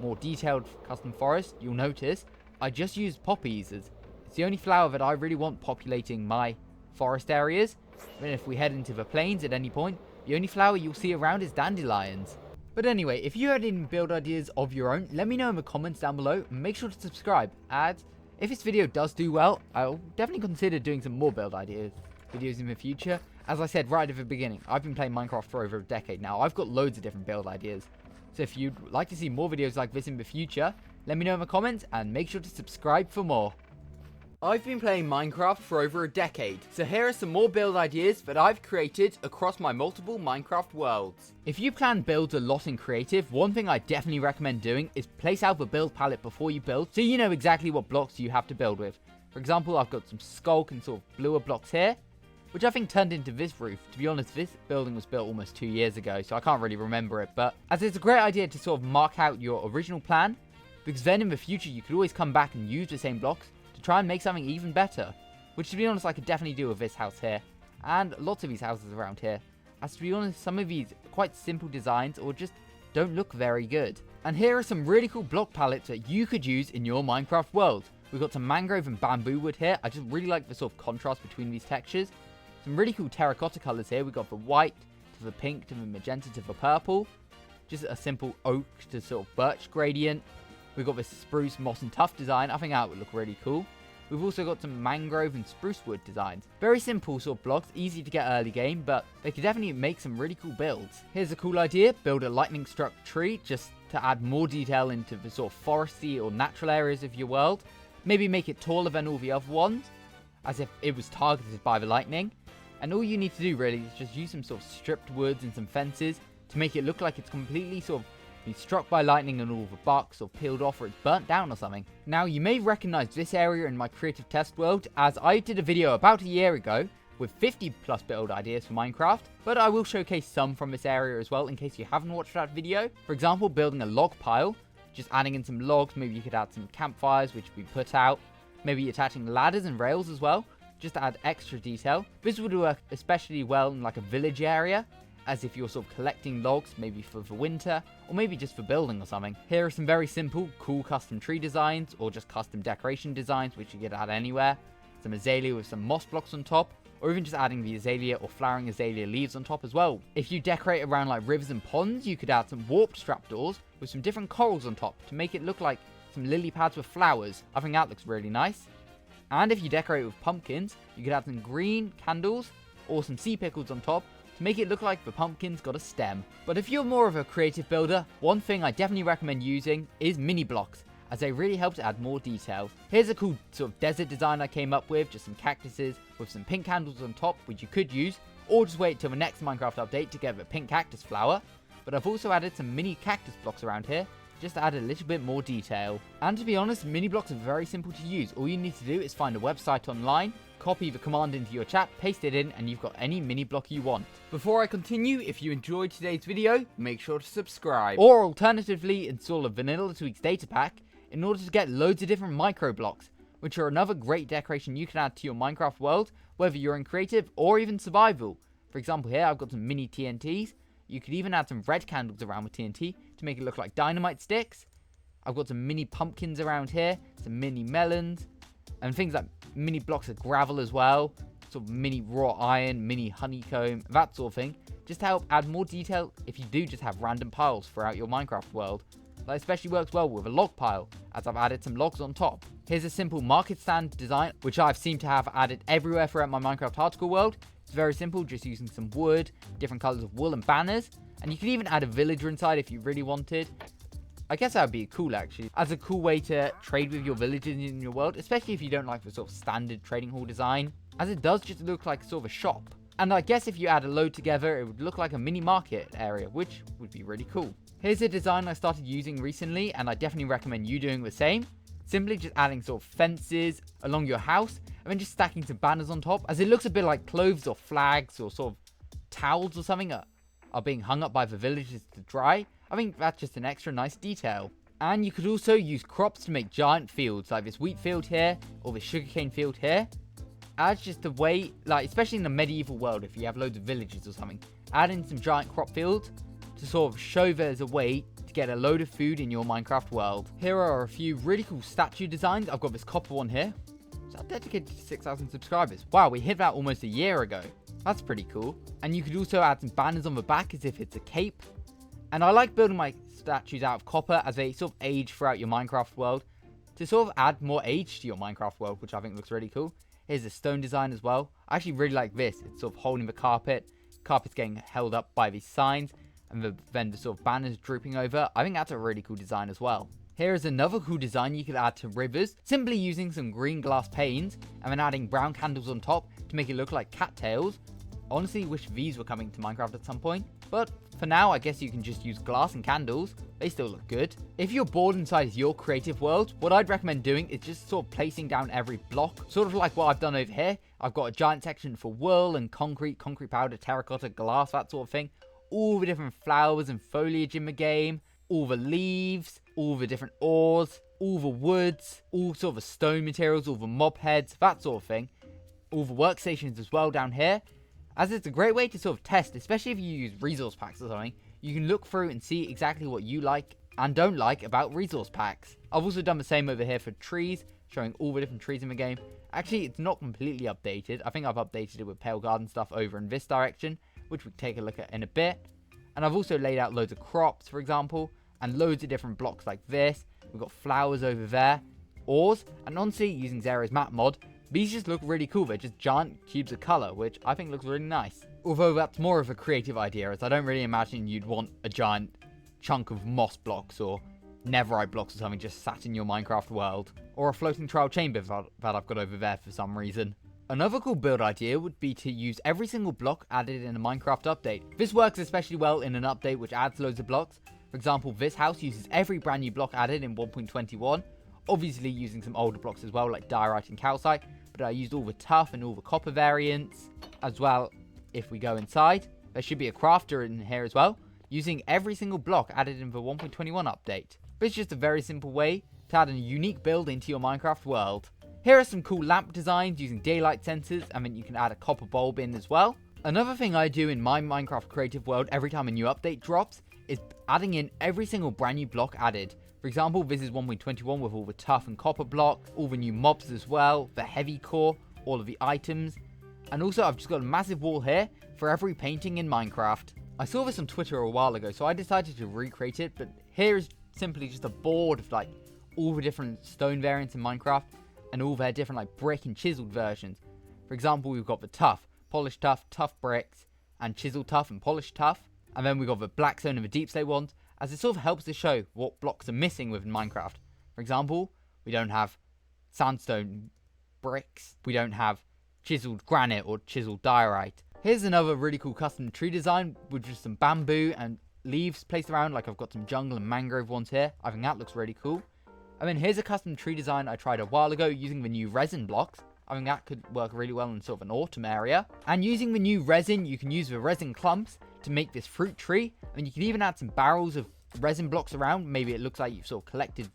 Speaker 1: more detailed custom forest, you'll notice I just use poppies, as it's the only flower that I really want populating my forest areas. And if we head into the plains at any point, the only flower you'll see around is dandelions. But anyway, if you had any build ideas of your own, let me know in the comments down below, and make sure to subscribe. And if this video does do well, I'll definitely consider doing some more build ideas videos in the future. As I said right at the beginning, I've been playing Minecraft for over a decade now. I've got loads of different build ideas. So if you'd like to see more videos like this in the future, let me know in the comments, and make sure to subscribe for more. I've been playing Minecraft for over a decade, so here are some more build ideas that I've created across my multiple Minecraft worlds. If you plan builds a lot in creative, one thing I definitely recommend doing is place out the build palette before you build, so you know exactly what blocks you have to build with. For example, I've got some skulk and sort of bluer blocks here, which I think turned into this roof. To be honest, this building was built almost 2 years ago, so I can't really remember it, but as it's a great idea to sort of mark out your original plan, because then in the future you could always come back and use the same blocks to try and make something even better, which to be honest I could definitely do with this house here, and lots of these houses around here, as to be honest some of these are quite simple designs or just don't look very good. And here are some really cool block palettes that you could use in your Minecraft world. We've got some mangrove and bamboo wood here. I just really like the sort of contrast between these textures. Some really cool terracotta colours here. We've got the white to the pink to the magenta to the purple. Just a simple oak to sort of birch gradient. We've got this spruce, moss and tuff design. I think that would look really cool. We've also got some mangrove and spruce wood designs. Very simple sort of blocks, easy to get early game, but they could definitely make some really cool builds. Here's a cool idea. Build a lightning struck tree just to add more detail into the sort of foresty or natural areas of your world. Maybe make it taller than all the other ones, as if it was targeted by the lightning. And all you need to do really is just use some sort of stripped woods and some fences to make it look like it's completely sort of been struck by lightning and all the bark sort of peeled off or it's burnt down or something. Now you may recognize this area in my creative test world, as I did a video about a year ago with 50 plus build ideas for Minecraft, but I will showcase some from this area as well in case you haven't watched that video. For example, building a log pile. Just adding in some logs, maybe you could add some campfires which we put out, maybe attaching ladders and rails as well, just to add extra detail. This would work especially well in like a village area, as if you're sort of collecting logs, maybe for the winter, or maybe just for building or something. Here are some very simple, cool custom tree designs, or just custom decoration designs which you could add anywhere. Some azalea with some moss blocks on top, or even just adding the azalea or flowering azalea leaves on top as well. If you decorate around like rivers and ponds, you could add some warped trapdoors with some different corals on top to make it look like some lily pads with flowers. I think that looks really nice. And if you decorate with pumpkins, you could add some green candles or some sea pickles on top to make it look like the pumpkin's got a stem. But if you're more of a creative builder, one thing I definitely recommend using is mini blocks, as they really help to add more detail. Here's a cool sort of desert design I came up with, just some cactuses with some pink candles on top, which you could use, or just wait till the next Minecraft update to get the pink cactus flower. But I've also added some mini cactus blocks around here, just to add a little bit more detail. And to be honest, mini blocks are very simple to use. All you need to do is find a website online, copy the command into your chat, paste it in, and you've got any mini block you want. Before I continue, if you enjoyed today's video, make sure to subscribe. Or alternatively, install a Vanilla Tweaks data pack in order to get loads of different micro blocks, which are another great decoration you can add to your Minecraft world, whether you're in creative or even survival. For example, here I've got some mini TNTs. You could even add some red candles around with TNT to make it look like dynamite sticks. I've got some mini pumpkins around here, some mini melons, and things like mini blocks of gravel as well, sort of mini raw iron, mini honeycomb, that sort of thing, just to help add more detail if you do just have random piles throughout your Minecraft world. That especially works well with a log pile, as I've added some logs on top. Here's a simple market stand design, which I've seemed to have added everywhere throughout my Minecraft hardcore world. It's very simple, just using some wood, different colors of wool and banners, and you could even add a villager inside if you really wanted. I guess that would be cool actually, as a cool way to trade with your villagers in your world, especially if you don't like the sort of standard trading hall design, as it does just look like sort of a shop. And I guess if you add a load together, it would look like a mini market area, which would be really cool. Here's a design I started using recently, and I definitely recommend you doing the same. Simply just adding sort of fences along your house, and then just stacking some banners on top, as it looks a bit like clothes or flags or sort of towels or something are being hung up by the villagers to dry. I think that's just an extra nice detail. And you could also use crops to make giant fields, like this wheat field here, or this sugarcane field here. As just a way, like especially in the medieval world, if you have loads of villages or something, add in some giant crop fields to sort of show there's a way to get a load of food in your Minecraft world. Here are a few really cool statue designs. I've got this copper one here. Is that dedicated to 6,000 subscribers? Wow, we hit that almost a year ago. That's pretty cool. And you could also add some banners on the back as if it's a cape. And I like building my statues out of copper as they sort of age throughout your Minecraft world to sort of add more age to your Minecraft world, which I think looks really cool. Here's a stone design as well. I actually really like this. It's sort of holding the carpet. Carpet's getting held up by these signs, and then the sort of banners drooping over. I think that's a really cool design as well. Here is another cool design you could add to rivers, simply using some green glass panes and then adding brown candles on top to make it look like cattails. Honestly, wish these were coming to Minecraft at some point, but for now I guess you can just use glass and candles. They still look good. If you're bored inside your creative world, what I'd recommend doing is just sort of placing down every block, sort of like what I've done over here. I've got a giant section for wool and concrete powder, terracotta, glass, that sort of thing. All the different flowers and foliage in the game, all the leaves, all the different ores, all the woods, all sort of the stone materials, all the mob heads, that sort of thing. All the workstations as well down here. As it's a great way to sort of test, especially if you use resource packs or something, you can look through and see exactly what you like and don't like about resource packs. I've also done the same over here for trees, showing all the different trees in the game. Actually, it's not completely updated. I think I've updated it with Pale Garden stuff over in this direction, which we'll take a look at in a bit. And I've also laid out loads of crops, for example, and loads of different blocks like this. We've got flowers over there, ores, and honestly, using Zero's map mod, these just look really cool. They're just giant cubes of color, which I think looks really nice. Although that's more of a creative idea, as I don't really imagine you'd want a giant chunk of moss blocks or netherite blocks or something just sat in your Minecraft world. Or a floating trial chamber that I've got over there for some reason. Another cool build idea would be to use every single block added in a Minecraft update. This works especially well in an update which adds loads of blocks. For example, this house uses every brand new block added in 1.21. Obviously using some older blocks as well, like diorite and calcite, but I used all the tough and all the copper variants as well. If we go inside, there should be a crafter in here as well, using every single block added in the 1.21 update. But it's just a very simple way to add a unique build into your Minecraft world. Here are some cool lamp designs using daylight sensors, and then you can add a copper bulb in as well. Another thing I do in my Minecraft creative world every time a new update drops is adding in every single brand new block added. For example, this is 1.21 with all the tough and copper block, all the new mobs as well, the heavy core, all of the items. And also I've just got a massive wall here for every painting in Minecraft. I saw this on Twitter a while ago, so I decided to recreate it, but here is simply just a board of like all the different stone variants in Minecraft and all their different like brick and chiseled versions. For example, we've got the tough, polished tough, tough bricks, and chiseled tough and polished tough. And then we've got the black stone and the deep slate ones, as it sort of helps to show what blocks are missing within Minecraft. For example, we don't have sandstone bricks, we don't have chiseled granite or chiseled diorite. Here's another really cool custom tree design with just some bamboo and leaves placed around, like I've got some jungle and mangrove ones here. I think that looks really cool. And then here's a custom tree design I tried a while ago using the new resin blocks. I think that could work really well in sort of an autumn area. And using the new resin, you can use the resin clumps to make this fruit tree. And you can even add some barrels of resin blocks around. Maybe it looks like you've sort of collected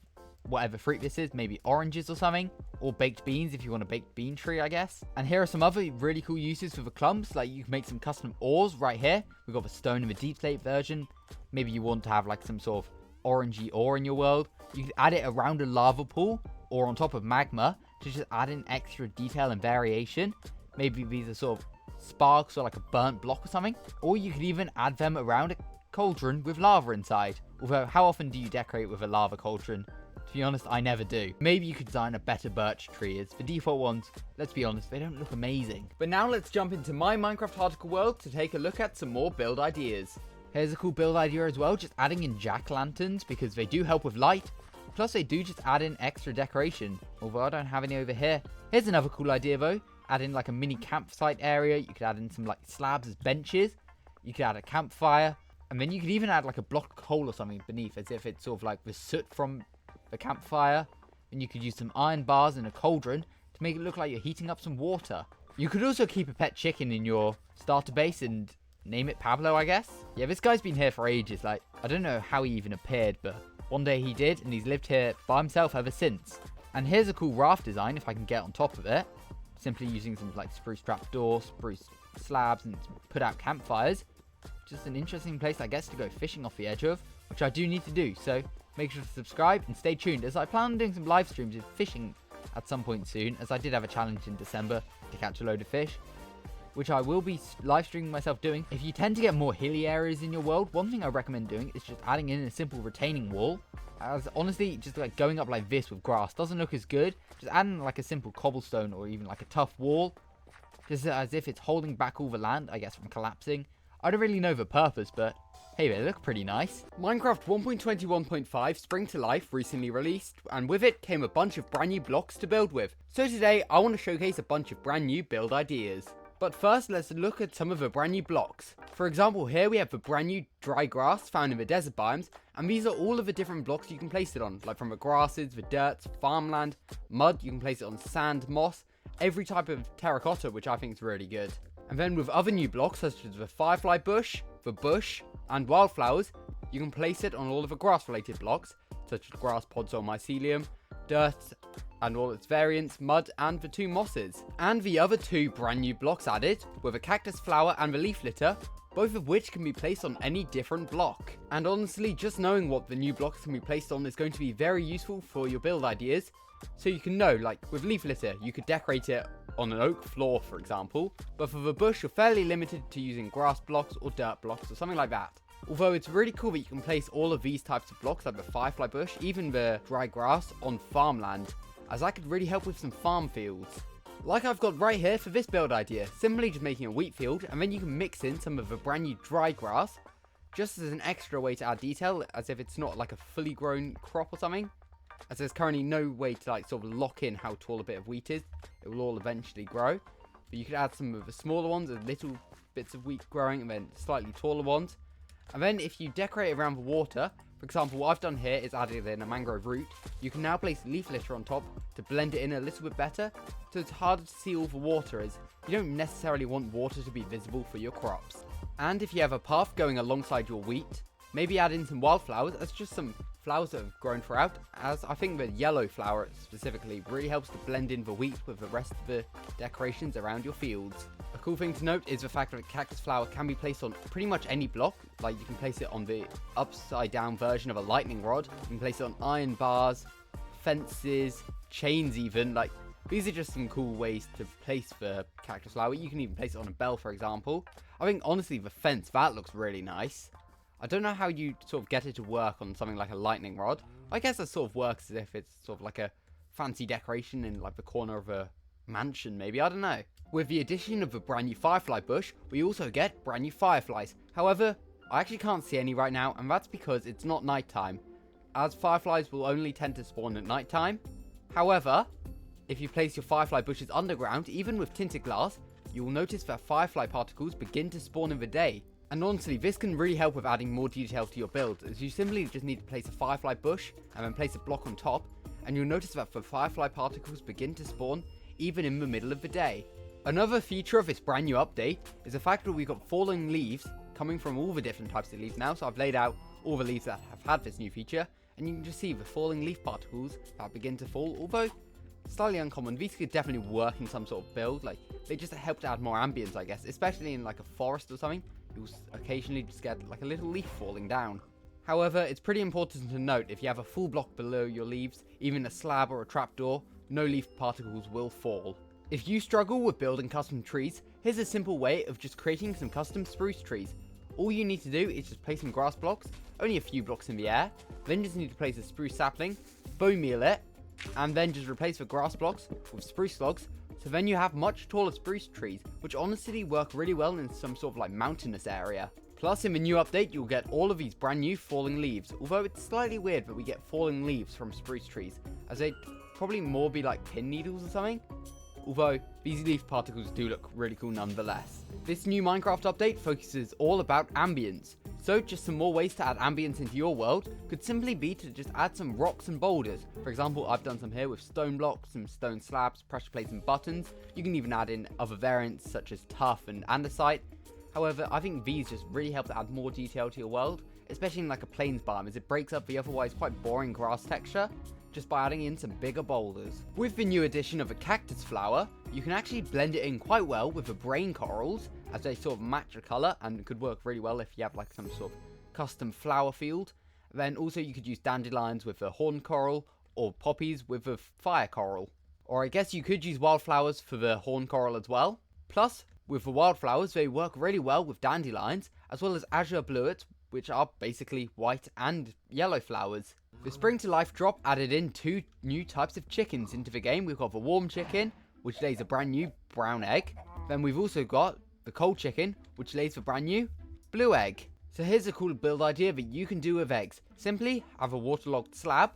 Speaker 1: whatever fruit this is, maybe oranges or something, or baked beans if you want a baked bean tree, I guess. And here are some other really cool uses for the clumps, like you can make some custom ores right here. We've got the stone and the deep slate version. Maybe you want to have like some sort of orangey ore in your world. You could add it around a lava pool or on top of magma to just add in extra detail and variation. Maybe these are sort of sparks or like a burnt block or something. Or you could even add them around a cauldron with lava inside. Although, how often do you decorate with a lava cauldron? To be honest, I never do. Maybe you could design a better birch tree, as the default ones, let's be honest, they don't look amazing. But now let's jump into my Minecraft article world to take a look at some more build ideas. Here's a cool build idea as well, just adding in jack-lanterns because they do help with light. Plus they do just add in extra decoration, although I don't have any over here. Here's another cool idea though, add in like a mini campsite area. You could add in some like slabs as benches. You could add a campfire, and then you could even add like a block of coal or something beneath, as if it's sort of like the soot from the campfire. And you could use some iron bars and a cauldron to make it look like you're heating up some water. You could also keep a pet chicken in your starter base and name it Pablo, I guess. Yeah, this guy's been here for ages. Like, I don't know how he even appeared, but one day he did, and he's lived here by himself ever since. And here's a cool raft design, if I can get on top of it. Simply using some like spruce trapdoor, spruce slabs, and put out campfires. Just an interesting place, I guess, to go fishing off the edge of, which I do need to do. So make sure to subscribe and stay tuned, as I plan on doing some live streams of fishing at some point soon, as I did have a challenge in December to catch a load of fish, which I will be live streaming myself doing. If you tend to get more hilly areas in your world, one thing I recommend doing is just adding in a simple retaining wall. As honestly, just like going up like this with grass doesn't look as good. Just adding like a simple cobblestone or even like a tough wall, just as if it's holding back all the land, I guess, from collapsing. I don't really know the purpose, but hey, they look pretty nice. Minecraft 1.21.5 Spring to Life recently released, and with it came a bunch of brand new blocks to build with. So today, I want to showcase a bunch of brand new build ideas. But first, let's look at some of the brand new blocks. For example, here we have the brand new dry grass found in the desert biomes, and these are all of the different blocks you can place it on, like from the grasses, the dirt, farmland, mud, you can place it on sand, moss, every type of terracotta, which I think is really good. And then with other new blocks such as the firefly bush, the bush, and wildflowers, you can place it on all of the grass related blocks, such as grass pods or mycelium, dirt and all its variants, mud, and the 2 mosses. And the other 2 brand new blocks added were the cactus flower and the leaf litter, both of which can be placed on any different block. And honestly, just knowing what the new blocks can be placed on is going to be very useful for your build ideas. So you can know, like with leaf litter, you could decorate it on an oak floor, for example, but for the bush, you're fairly limited to using grass blocks or dirt blocks or something like that. Although it's really cool that you can place all of these types of blocks, like the firefly bush, even the dry grass, on farmland, as that could really help with some farm fields. Like I've got right here for this build idea, simply just making a wheat field, and then you can mix in some of the brand new dry grass, just as an extra way to add detail, as if it's not like a fully grown crop or something, as there's currently no way to like sort of lock in how tall a bit of wheat is. It will all eventually grow, but you could add some of the smaller ones as little bits of wheat growing, and then slightly taller ones. And then if you decorate around the water, for example, what I've done here is added in a mangrove root, you can now place leaf litter on top to blend it in a little bit better, so it's harder to see all the water, as you don't necessarily want water to be visible for your crops. And if you have a path going alongside your wheat, maybe add in some wildflowers as just some flowers that have grown throughout, as I think the yellow flower specifically really helps to blend in the wheat with the rest of the decorations around your fields. A cool thing to note is the fact that a cactus flower can be placed on pretty much any block. Like you can place it on the upside down version of a lightning rod, you can place it on iron bars, fences, chains even. Like these are just some cool ways to place the cactus flower. You can even place it on a bell, for example. I think honestly the fence, that looks really nice. I don't know how you sort of get it to work on something like a lightning rod. I guess that sort of works as if it's sort of like a fancy decoration in like the corner of a mansion maybe, I don't know. With the addition of the brand new firefly bush, we also get brand new fireflies. However, I actually can't see any right now, and that's because it's not nighttime, as fireflies will only tend to spawn at nighttime. However, if you place your firefly bushes underground, even with tinted glass, you will notice that firefly particles begin to spawn in the day. And honestly, this can really help with adding more detail to your build, as you simply just need to place a firefly bush and then place a block on top, and you'll notice that the firefly particles begin to spawn even in the middle of the day. Another feature of this brand new update is the fact that we've got falling leaves coming from all the different types of leaves now. So I've laid out all the leaves that have had this new feature, and you can just see the falling leaf particles that begin to fall. Although slightly uncommon, these could definitely work in some sort of build. Like they just help to add more ambience, I guess, especially in like a forest or something. You'll occasionally just get like a little leaf falling down. However, it's pretty important to note, if you have a full block below your leaves, even a slab or a trapdoor, no leaf particles will fall. If you struggle with building custom trees, here's a simple way of just creating some custom spruce trees. All you need to do is just place some grass blocks, only a few blocks in the air, then just need to place a spruce sapling, bone meal it, and then just replace the grass blocks with spruce logs, so then you have much taller spruce trees, which honestly work really well in some sort of like mountainous area. Plus in the new update you'll get all of these brand new falling leaves, although it's slightly weird that we get falling leaves from spruce trees, as they'd probably more be like pin needles or something. Although these leaf particles do look really cool nonetheless. This new Minecraft update focuses all about ambience. So just some more ways to add ambience into your world could simply be to just add some rocks and boulders. For example, I've done some here with stone blocks, some stone slabs, pressure plates and buttons. You can even add in other variants such as tuff and andesite. However, I think these just really help to add more detail to your world, especially in like a plains biome, as it breaks up the otherwise quite boring grass texture just by adding in some bigger boulders. With the new addition of a cactus flower, you can actually blend it in quite well with the brain corals, as they sort of match a colour and could work really well if you have like some sort of custom flower field. Then also you could use dandelions with the horn coral, or poppies with the fire coral. Or I guess you could use wildflowers for the horn coral as well. Plus, with the wildflowers, they work really well with dandelions, as well as azure bluets, which are basically white and yellow flowers. The Spring to Life drop added in 2 new types of chickens into the game. We've got the warm chicken, which lays a brand new brown egg. Then we've also got the cold chicken, which lays the brand new blue egg. So here's a cool build idea that you can do with eggs. Simply have a waterlogged slab,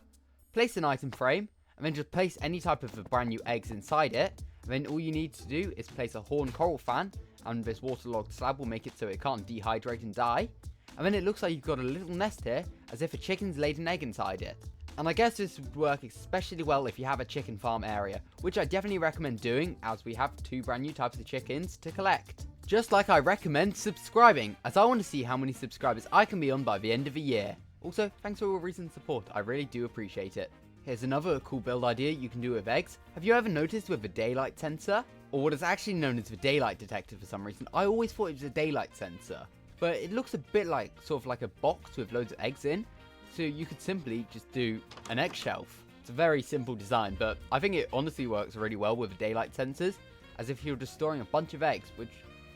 Speaker 1: place an item frame, and then just place any type of the brand new eggs inside it. And then all you need to do is place a horn coral fan, and this waterlogged slab will make it so it can't dehydrate and die. And then it looks like you've got a little nest here, as if a chicken's laid an egg inside it. And I guess this would work especially well if you have a chicken farm area, which I definitely recommend doing as we have 2 brand new types of chickens to collect. Just like I recommend subscribing, as I want to see how many subscribers I can be on by the end of the year. Also, thanks for all recent support, I really do appreciate it. Here's another cool build idea you can do with eggs. Have you ever noticed with the daylight sensor, or what is actually known as the daylight detector for some reason? I always thought it was a daylight sensor, but it looks a bit like sort of like a box with loads of eggs in. So you could simply just do an egg shelf. It's a very simple design, but I think it honestly works really well with the daylight sensors, as if you're just storing a bunch of eggs, which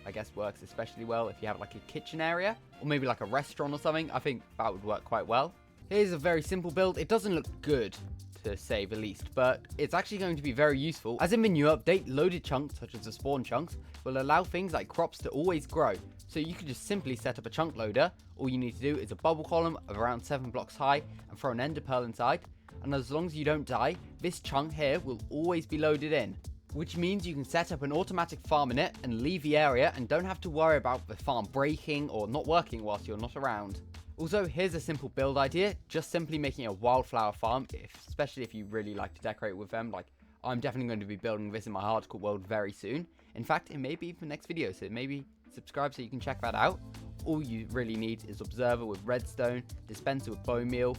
Speaker 1: I guess works especially well if you have like a kitchen area, or maybe like a restaurant or something. I think that would work quite well. Here's a very simple build. It doesn't look good, to say the least, but it's actually going to be very useful, as in the new update, loaded chunks, such as the spawn chunks, will allow things like crops to always grow. So you can just simply set up a chunk loader. All you need to do is a bubble column of around 7 blocks high and throw an ender pearl inside, and as long as you don't die, this chunk here will always be loaded in. Which means you can set up an automatic farm in it and leave the area and don't have to worry about the farm breaking or not working whilst you're not around. Also, here's a simple build idea, just simply making a wildflower farm, especially if you really like to decorate with them. Like, I'm definitely going to be building this in my hardcore world very soon. In fact, it may be for the next video, so maybe subscribe so you can check that out. All you really need is observer with redstone, dispenser with bone meal,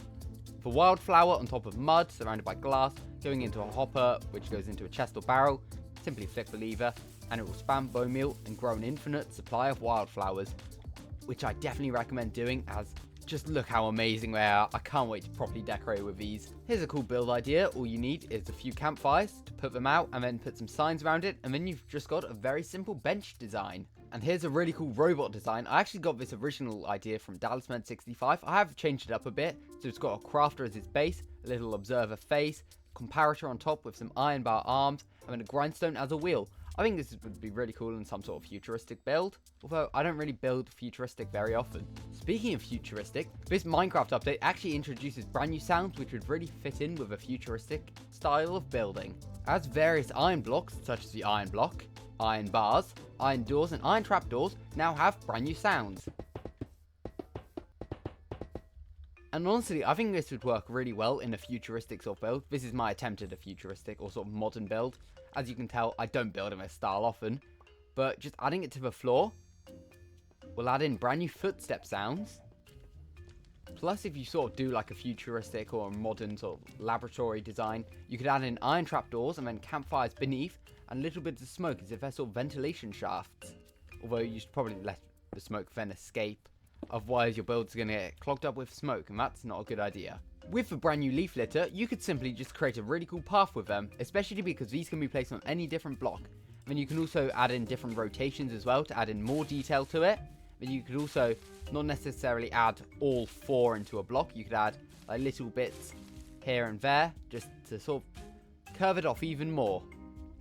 Speaker 1: for wildflower on top of mud surrounded by glass, going into a hopper which goes into a chest or barrel. Simply flick the lever and it will spam bone meal and grow an infinite supply of wildflowers, which I definitely recommend doing, as just look how amazing they are. I can't wait to properly decorate with these. Here's a cool build idea. All you need is a few campfires to put them out and then put some signs around it, and then you've just got a very simple bench design. And here's a really cool robot design. I actually got this original idea from DallasMed65. I have changed it up a bit, so it's got a crafter as its base, a little observer face, comparator on top with some iron bar arms, and then a grindstone as a wheel. I think this would be really cool in some sort of futuristic build, although I don't really build futuristic very often. Speaking of futuristic, this Minecraft update actually introduces brand new sounds which would really fit in with a futuristic style of building, as various iron blocks, such as the iron block, iron bars, iron doors and iron trapdoors now have brand new sounds. And honestly, I think this would work really well in a futuristic sort of build. This is my attempt at a futuristic or sort of modern build. As you can tell, I don't build in this style often, but just adding it to the floor will add in brand new footstep sounds. Plus, if you sort of do like a futuristic or a modern sort of laboratory design, you could add in iron trapdoors and then campfires beneath and little bits of smoke as if they're sort of ventilation shafts. Although you should probably let the smoke then escape, otherwise your build's going to get clogged up with smoke, and that's not a good idea. With the brand new leaf litter, you could simply just create a really cool path with them, especially because these can be placed on any different block. And then you can also add in different rotations as well to add in more detail to it. But you could also not necessarily add all 4 into a block. You could add like little bits here and there just to sort of curve it off even more.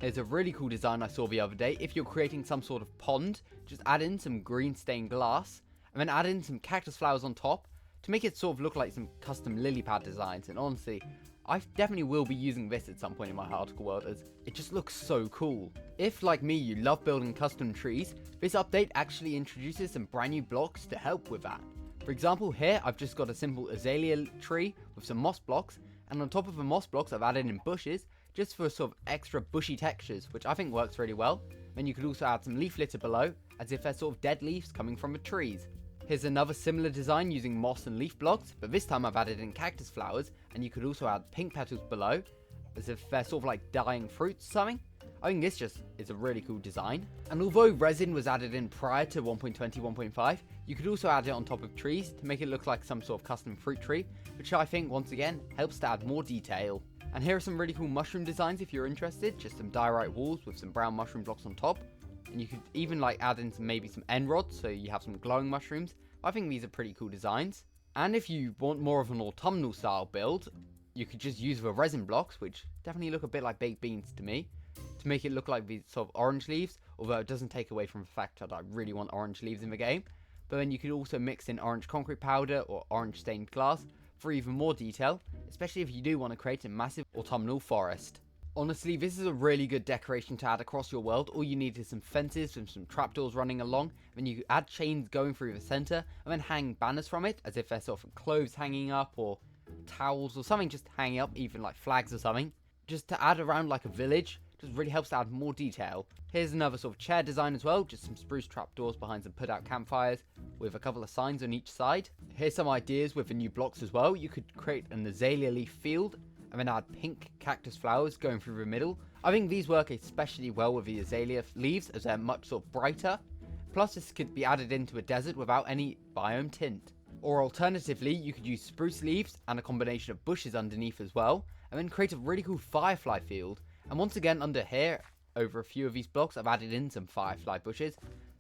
Speaker 1: Here's a really cool design I saw the other day. If you're creating some sort of pond, just add in some green stained glass and then add in some cactus flowers on top to make it sort of look like some custom lily pad designs. And honestly, I definitely will be using this at some point in my hardcore world, as it just looks so cool. If, like me, you love building custom trees, this update actually introduces some brand new blocks to help with that. For example, here I've just got a simple azalea tree with some moss blocks, and on top of the moss blocks I've added in bushes just for sort of extra bushy textures, which I think works really well. Then you could also add some leaf litter below, as if they're sort of dead leaves coming from the trees. Here's another similar design using moss and leaf blocks, but this time I've added in cactus flowers, and you could also add pink petals below, as if they're sort of like dying fruits or something. I think this just is a really cool design. And although resin was added in prior to 1.20 1.5, you could also add it on top of trees to make it look like some sort of custom fruit tree, which I think once again helps to add more detail. And here are some really cool mushroom designs if you're interested, just some diorite walls with some brown mushroom blocks on top. And you could even like add in maybe some end rods so you have some glowing mushrooms. I think these are pretty cool designs. And if you want more of an autumnal style build, you could just use the resin blocks, which definitely look a bit like baked beans to me, to make it look like these sort of orange leaves, although it doesn't take away from the fact that I really want orange leaves in the game. But then you could also mix in orange concrete powder or orange stained glass for even more detail, especially if you do want to create a massive autumnal forest. Honestly, this is a really good decoration to add across your world. All you need is some fences with some trapdoors running along, then you add chains going through the center, and then hang banners from it, as if they're sort of clothes hanging up or towels or something just hanging up, even like flags or something, just to add around like a village. Just really helps to add more detail. Here's another sort of chair design as well, just some spruce trapdoors behind some put out campfires with a couple of signs on each side. Here's some ideas with the new blocks as well. You could create an azalea leaf field and then add pink cactus flowers going through the middle. I think these work especially well with the azalea leaves as they're much sort of brighter. Plus this could be added into a desert without any biome tint. Or alternatively, you could use spruce leaves and a combination of bushes underneath as well, and then create a really cool firefly field. And once again, under here, over a few of these blocks, I've added in some firefly bushes,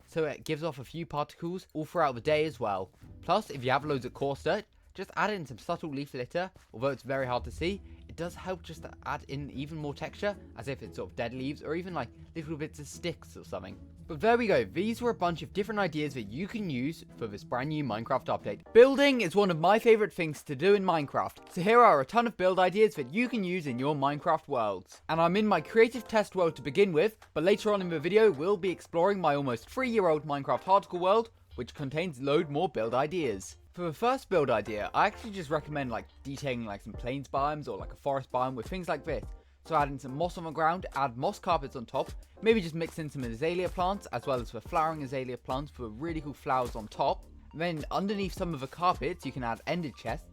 Speaker 1: so it gives off a few particles all throughout the day as well. Plus, if you have loads of coarse dirt, just add in some subtle leaf litter. Although it's very hard to see, it does help just to add in even more texture, as if it's sort of dead leaves, or even like little bits of sticks or something. But there we go, these were a bunch of different ideas that you can use for this brand new Minecraft update. Building is one of my favorite things to do in Minecraft, so here are a ton of build ideas that you can use in your Minecraft worlds. And I'm in my creative test world to begin with, but later on in the video we'll be exploring my almost 3-year-old Minecraft hardcore world, which contains loads more build ideas. For the first build idea, I actually just recommend like detailing like some plains biomes or like a forest biome with things like this. So add in some moss on the ground, add moss carpets on top, maybe just mix in some azalea plants as well as the flowering azalea plants for really cool flowers on top. Then underneath some of the carpets you can add ender chests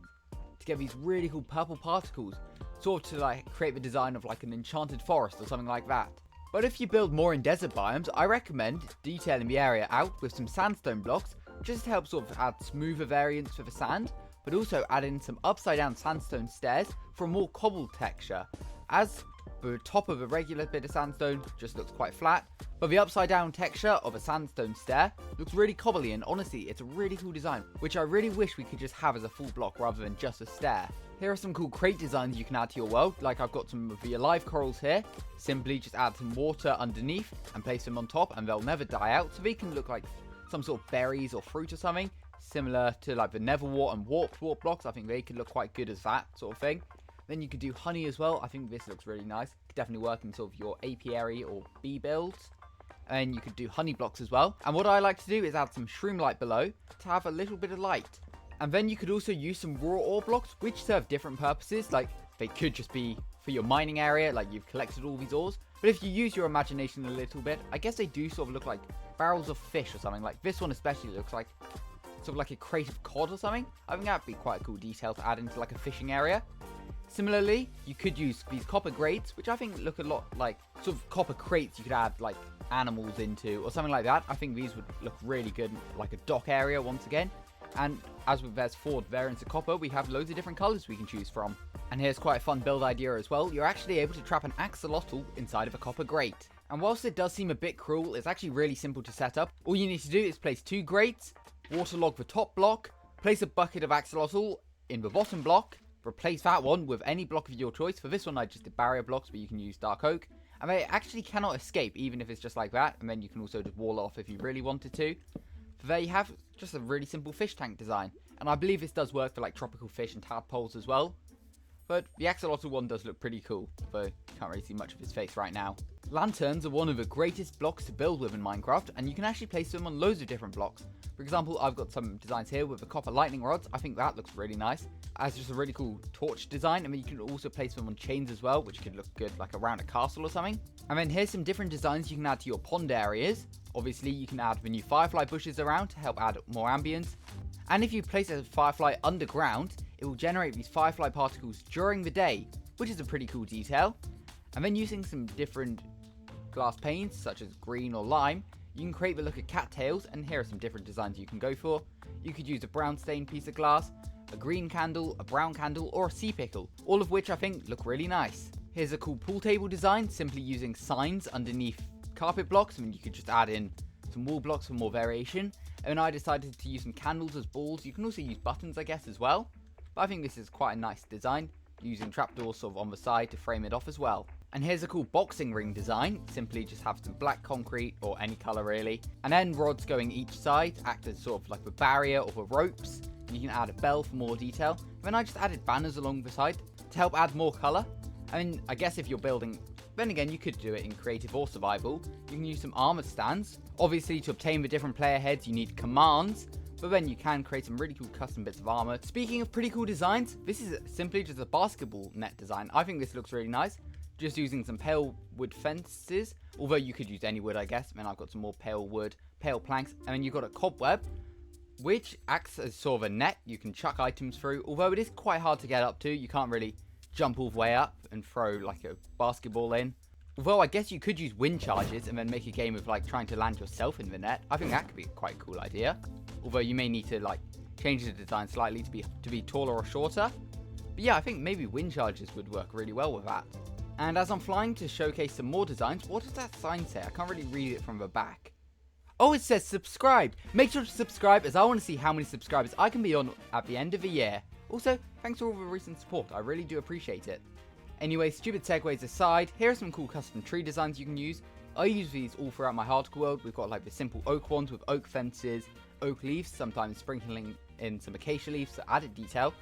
Speaker 1: to get these really cool purple particles, sort of to like create the design of like an enchanted forest or something like that. But if you build more in desert biomes, I recommend detailing the area out with some sandstone blocks, just to help sort of add smoother variants for the sand, but also add in some upside down sandstone stairs for a more cobbled texture, as the top of a regular bit of sandstone just looks quite flat, but the upside down texture of a sandstone stair looks really cobbly, and honestly it's a really cool design, which I really wish we could just have as a full block rather than just a stair. Here are some cool crate designs you can add to your world, like I've got some of the alive corals here. Simply just add some water underneath and place them on top and they'll never die out, so they can look like some sort of berries or fruit or something, similar to like the Neverwort and warp blocks. I think they could look quite good as that sort of thing. Then you could do honey as well. I think this looks really nice. Could definitely work in sort of your apiary or bee builds. And you could do honey blocks as well. And what I like to do is add some shroom light below to have a little bit of light. And then you could also use some raw ore blocks, which serve different purposes. Like they could just be for your mining area, like you've collected all these ores. But if you use your imagination a little bit, I guess they do sort of look like barrels of fish or something. Like this one especially looks like sort of like a crate of cod or something. I think that'd be quite a cool detail to add into like a fishing area. Similarly, you could use these copper grates, which I think look a lot like sort of copper crates you could add like animals into or something like that. I think these would look really good, like a dock area once again. And as with there's 4 variants of copper, we have loads of different colors we can choose from. And here's quite a fun build idea as well. You're actually able to trap an axolotl inside of a copper grate. And whilst it does seem a bit cruel, it's actually really simple to set up. All you need to do is place 2 grates, waterlog the top block, place a bucket of axolotl in the bottom block, replace that one with any block of your choice. For this one I just did barrier blocks, but you can use dark oak. And they actually cannot escape even if it's just like that. And then you can also just wall off if you really wanted to. So there you have just a really simple fish tank design. And I believe this does work for like tropical fish and tadpoles as well. But the axolotl one does look pretty cool, though you can't really see much of his face right now. Lanterns are one of the greatest blocks to build with in Minecraft, and you can actually place them on loads of different blocks. For example, I've got some designs here with the copper lightning rods. I think that looks really nice. As just a really cool torch design, and then you can also place them on chains as well, which could look good like around a castle or something. And then here's some different designs you can add to your pond areas. Obviously, you can add the new firefly bushes around to help add more ambience. And if you place a firefly underground, it will generate these firefly particles during the day, which is a pretty cool detail. And then using some different glass panes, such as green or lime, you can create the look of cattails, and here are some different designs you can go for. You could use a brown stained piece of glass, a green candle, a brown candle, or a sea pickle, all of which I think look really nice. Here's a cool pool table design, simply using signs underneath carpet blocks. I mean, you could just add in some wall blocks for more variation. And I decided to use some candles as balls. You can also use buttons, I guess, as well. But I think this is quite a nice design, using trapdoors sort of on the side to frame it off as well. And here's a cool boxing ring design. Simply just have some black concrete, or any color really, and then rods going each side, act as sort of like a barrier or the ropes. And you can add a bell for more detail. And then I just added banners along the side to help add more color. I mean, I guess if you're building, then again, you could do it in creative or survival. You can use some armored stands. Obviously, to obtain the different player heads, you need commands. but then you can create some really cool custom bits of armor. Speaking of pretty cool designs, this is simply just a basketball net design. I think this looks really nice, just using some pale wood fences, although you could use any wood, I guess. And then I've got some more pale wood, pale planks, and then you've got a cobweb, which acts as sort of a net you can chuck items through, although it is quite hard to get up to. You can't really jump all the way up and throw like a basketball in. Although I guess you could use wind charges and then make a game of like trying to land yourself in the net. I think that could be quite a cool idea. Although you may need to like change the design slightly to be taller or shorter. But yeah, I think maybe wind charges would work really well with that. And as I'm flying to showcase some more designs, what does that sign say? I can't really read it from the back. Oh, it says subscribe. Make sure to subscribe, as I want to see how many subscribers I can be on at the end of the year. Also, thanks for all the recent support. I really do appreciate it. Anyway, stupid segues aside, here are some cool custom tree designs you can use. I use these all throughout my hardcore world. We've got like the simple oak ones with oak fences, oak leaves, sometimes sprinkling in some acacia leaves for added detail.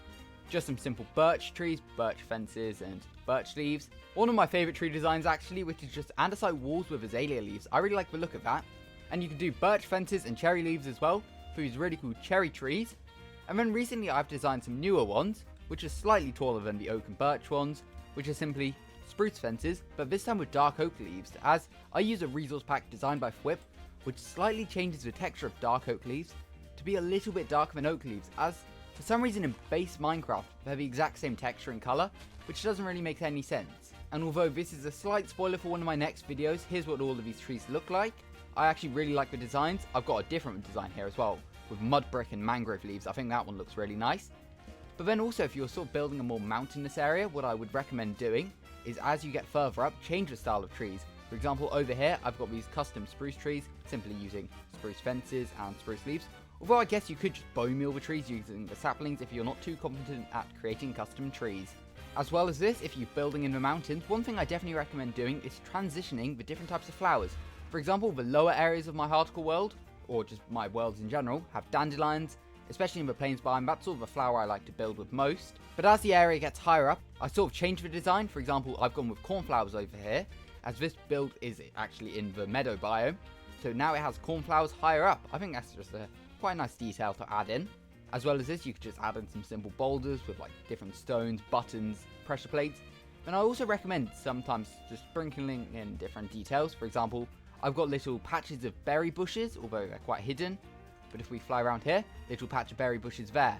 Speaker 1: Just some simple birch trees, birch fences, and birch leaves. One of my favourite tree designs actually, which is just andesite walls with azalea leaves. I really like the look of that. And you can do birch fences and cherry leaves as well for these really cool cherry trees. And then recently I've designed some newer ones, which are slightly taller than the oak and birch ones, which are simply spruce fences, but this time with dark oak leaves, as I use a resource pack designed by Whip, which slightly changes the texture of dark oak leaves to be a little bit darker than oak leaves, as for some reason in base Minecraft they're the exact same texture and colour, which doesn't really make any sense. And although this is a slight spoiler for one of my next videos, here's what all of these trees look like. I actually really like the designs. I've got a different design here as well, with mud brick and mangrove leaves. I think that one looks really nice. But then also, if you're sort of building a more mountainous area, what I would recommend doing is as you get further up, change the style of trees. For example, over here, I've got these custom spruce trees, simply using spruce fences and spruce leaves. Although I guess you could just bone meal the trees using the saplings if you're not too competent at creating custom trees. As well as this, if you're building in the mountains, one thing I definitely recommend doing is transitioning the different types of flowers. For example, the lower areas of my hardcore world, or just my worlds in general, have dandelions, especially in the plains biome. That's sort of a flower I like to build with most. But as the area gets higher up, I sort of change the design. For example, I've gone with cornflowers over here, as this build is actually in the meadow biome. So now it has cornflowers higher up. I think that's just a quite nice detail to add in. As well as this, you could just add in some simple boulders with like different stones, buttons, pressure plates. And I also recommend sometimes just sprinkling in different details. For example, I've got little patches of berry bushes, although they're quite hidden. But if we fly around here, little patch of berry bushes there.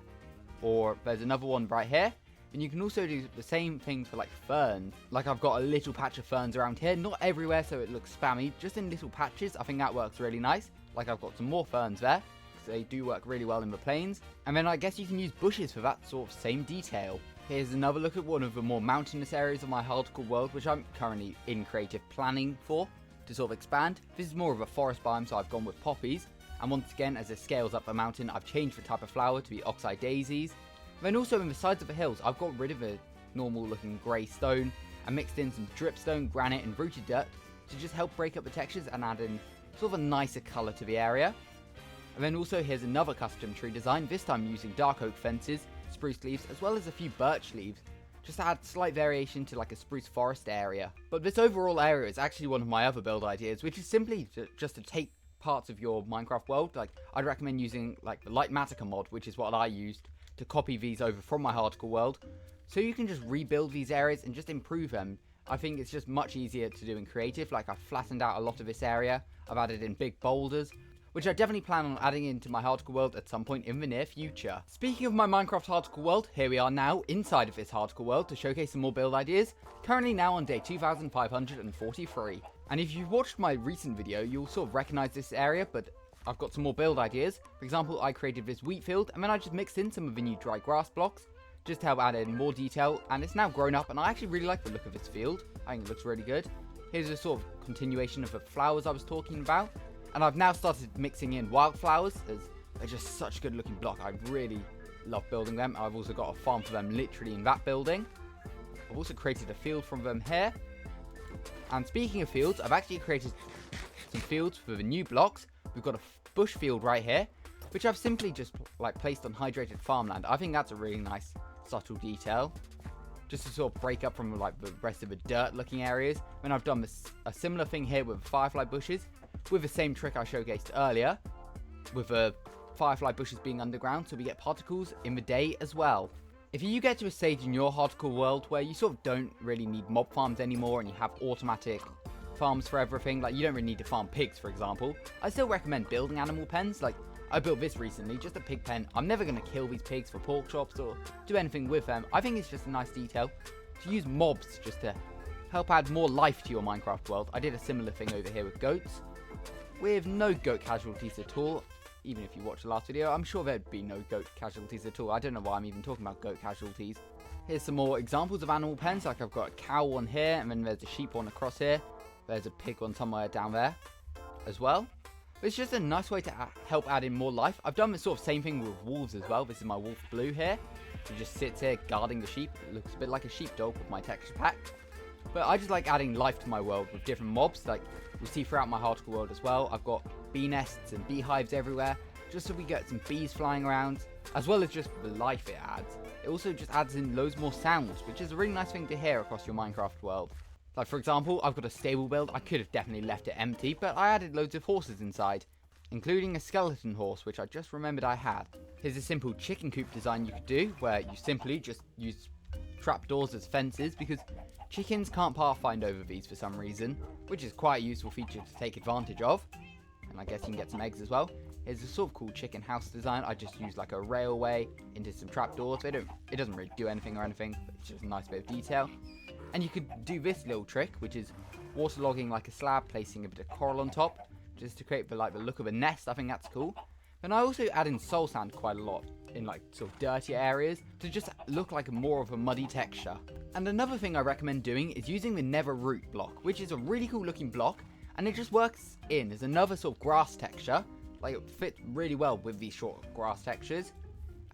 Speaker 1: Or there's another one right here. And you can also do the same thing for like ferns. Like I've got a little patch of ferns around here. Not everywhere so it looks spammy, just in little patches. I think that works really nice. Like I've got some more ferns there, because they do work really well in the plains. And then I guess you can use bushes for that sort of same detail. Here's another look at one of the more mountainous areas of my hardcore world, which I'm currently in creative planning for to sort of expand. This is more of a forest biome, so I've gone with poppies. And once again, as it scales up the mountain, I've changed the type of flower to be oxeye daisies. Then also in the sides of the hills, I've got rid of a normal looking grey stone and mixed in some dripstone, granite and rooted dirt to just help break up the textures and add in sort of a nicer colour to the area. And then also here's another custom tree design, this time using dark oak fences, spruce leaves, as well as a few birch leaves, just to add slight variation to like a spruce forest area. But this overall area is actually one of my other build ideas, which is simply just to take parts of your Minecraft world. Like I'd recommend using like the Light Matica mod, which is what I used to copy these over from my hardcore world, so you can just rebuild these areas and just improve them. I think it's just much easier to do in creative. Like I've flattened out a lot of this area, I've added in big boulders, which I definitely plan on adding into my hardcore world at some point in the near future. Speaking of my Minecraft hardcore world, here we are now inside of this hardcore world to showcase some more build ideas, currently now on day 2543. And if you've watched my recent video, you'll sort of recognize this area, but I've got some more build ideas. For example, I created this wheat field, and then I just mixed in some of the new dry grass blocks, just to help add in more detail, and it's now grown up, and I actually really like the look of this field. I think it looks really good. Here's a sort of continuation of the flowers I was talking about, and I've now started mixing in wildflowers, as they're just such a good looking block. I really love building them. I've also got a farm for them literally in that building. I've also created a field from them here. And speaking of fields, I've actually created some fields for the new blocks. We've got a bush field right here, which I've simply just like placed on hydrated farmland. I think that's a really nice subtle detail, just to sort of break up from like the rest of the dirt looking areas. And I've done a similar thing here with firefly bushes, with the same trick I showcased earlier, with the firefly bushes being underground, so we get particles in the day as well. If you get to a stage in your hardcore world where you sort of don't really need mob farms anymore and you have automatic farms for everything, like you don't really need to farm pigs, for example, I still recommend building animal pens. Like, I built this recently, just a pig pen. I'm never going to kill these pigs for pork chops or do anything with them. I think it's just a nice detail to use mobs just to help add more life to your Minecraft world. I did a similar thing over here with goats, with no goat casualties at all. Even if you watched the last video, I'm sure there'd be no goat casualties at all. I don't know why I'm even talking about goat casualties. Here's some more examples of animal pens. Like, I've got a cow one here, and then there's a sheep one across here. There's a pig one somewhere down there as well. But it's just a nice way to help add in more life. I've done the sort of same thing with wolves as well. This is my wolf blue here. He just sits here guarding the sheep. It looks a bit like a sheepdog with my texture pack. But I just like adding life to my world with different mobs. Like, you see throughout my hardcore world as well. I've got bee nests and beehives everywhere, just so we get some bees flying around, as well as just the life it adds. It also just adds in loads more sounds, which is a really nice thing to hear across your Minecraft world. Like, for example, I've got a stable build. I could have definitely left it empty, but I added loads of horses inside, including a skeleton horse, which I just remembered I had. Here's a simple chicken coop design you could do, where you simply just use trapdoors as fences, because chickens can't pathfind over these for some reason, which is quite a useful feature to take advantage of. And I guess you can get some eggs as well. Here's a sort of cool chicken house design. I just used like a railway into some trapdoors. It doesn't really do anything or anything, but it's just a nice bit of detail. And you could do this little trick, which is waterlogging like a slab, placing a bit of coral on top, just to create the look of a nest. I think that's cool. And I also add in soul sand quite a lot in like sort of dirtier areas to just look like more of a muddy texture. And another thing I recommend doing is using the nether root block, which is a really cool looking block, and it just works in as another sort of grass texture. Like, it fits really well with these short grass textures.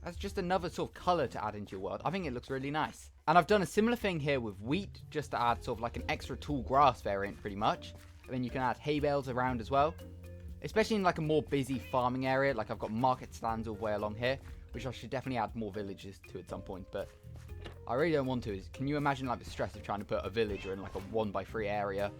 Speaker 1: As just another sort of colour to add into your world. I think it looks really nice. And I've done a similar thing here with wheat, just to add sort of like an extra tall grass variant pretty much. And then you can add hay bales around as well. Especially in like a more busy farming area. Like, I've got market stands all the way along here, which I should definitely add more villages to at some point. But I really don't want to. Can you imagine like the stress of trying to put a villager in like a 1x3 area?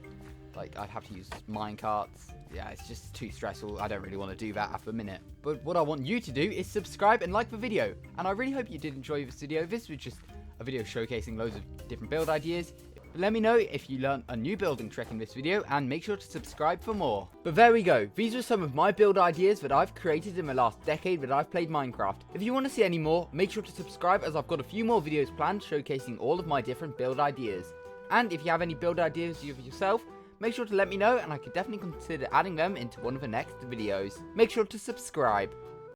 Speaker 1: Like, I'd have to use minecarts. Yeah, it's just too stressful. I don't really want to do that at the minute. But what I want you to do is subscribe and like the video. And I really hope you did enjoy this video. This was just a video showcasing loads of different build ideas. But let me know if you learned a new building trick in this video, and make sure to subscribe for more. But there we go. These are some of my build ideas that I've created in the last decade that I've played Minecraft. If you want to see any more, make sure to subscribe, as I've got a few more videos planned showcasing all of my different build ideas. And if you have any build ideas yourself, make sure to let me know, and I could definitely consider adding them into one of the next videos. Make sure to subscribe.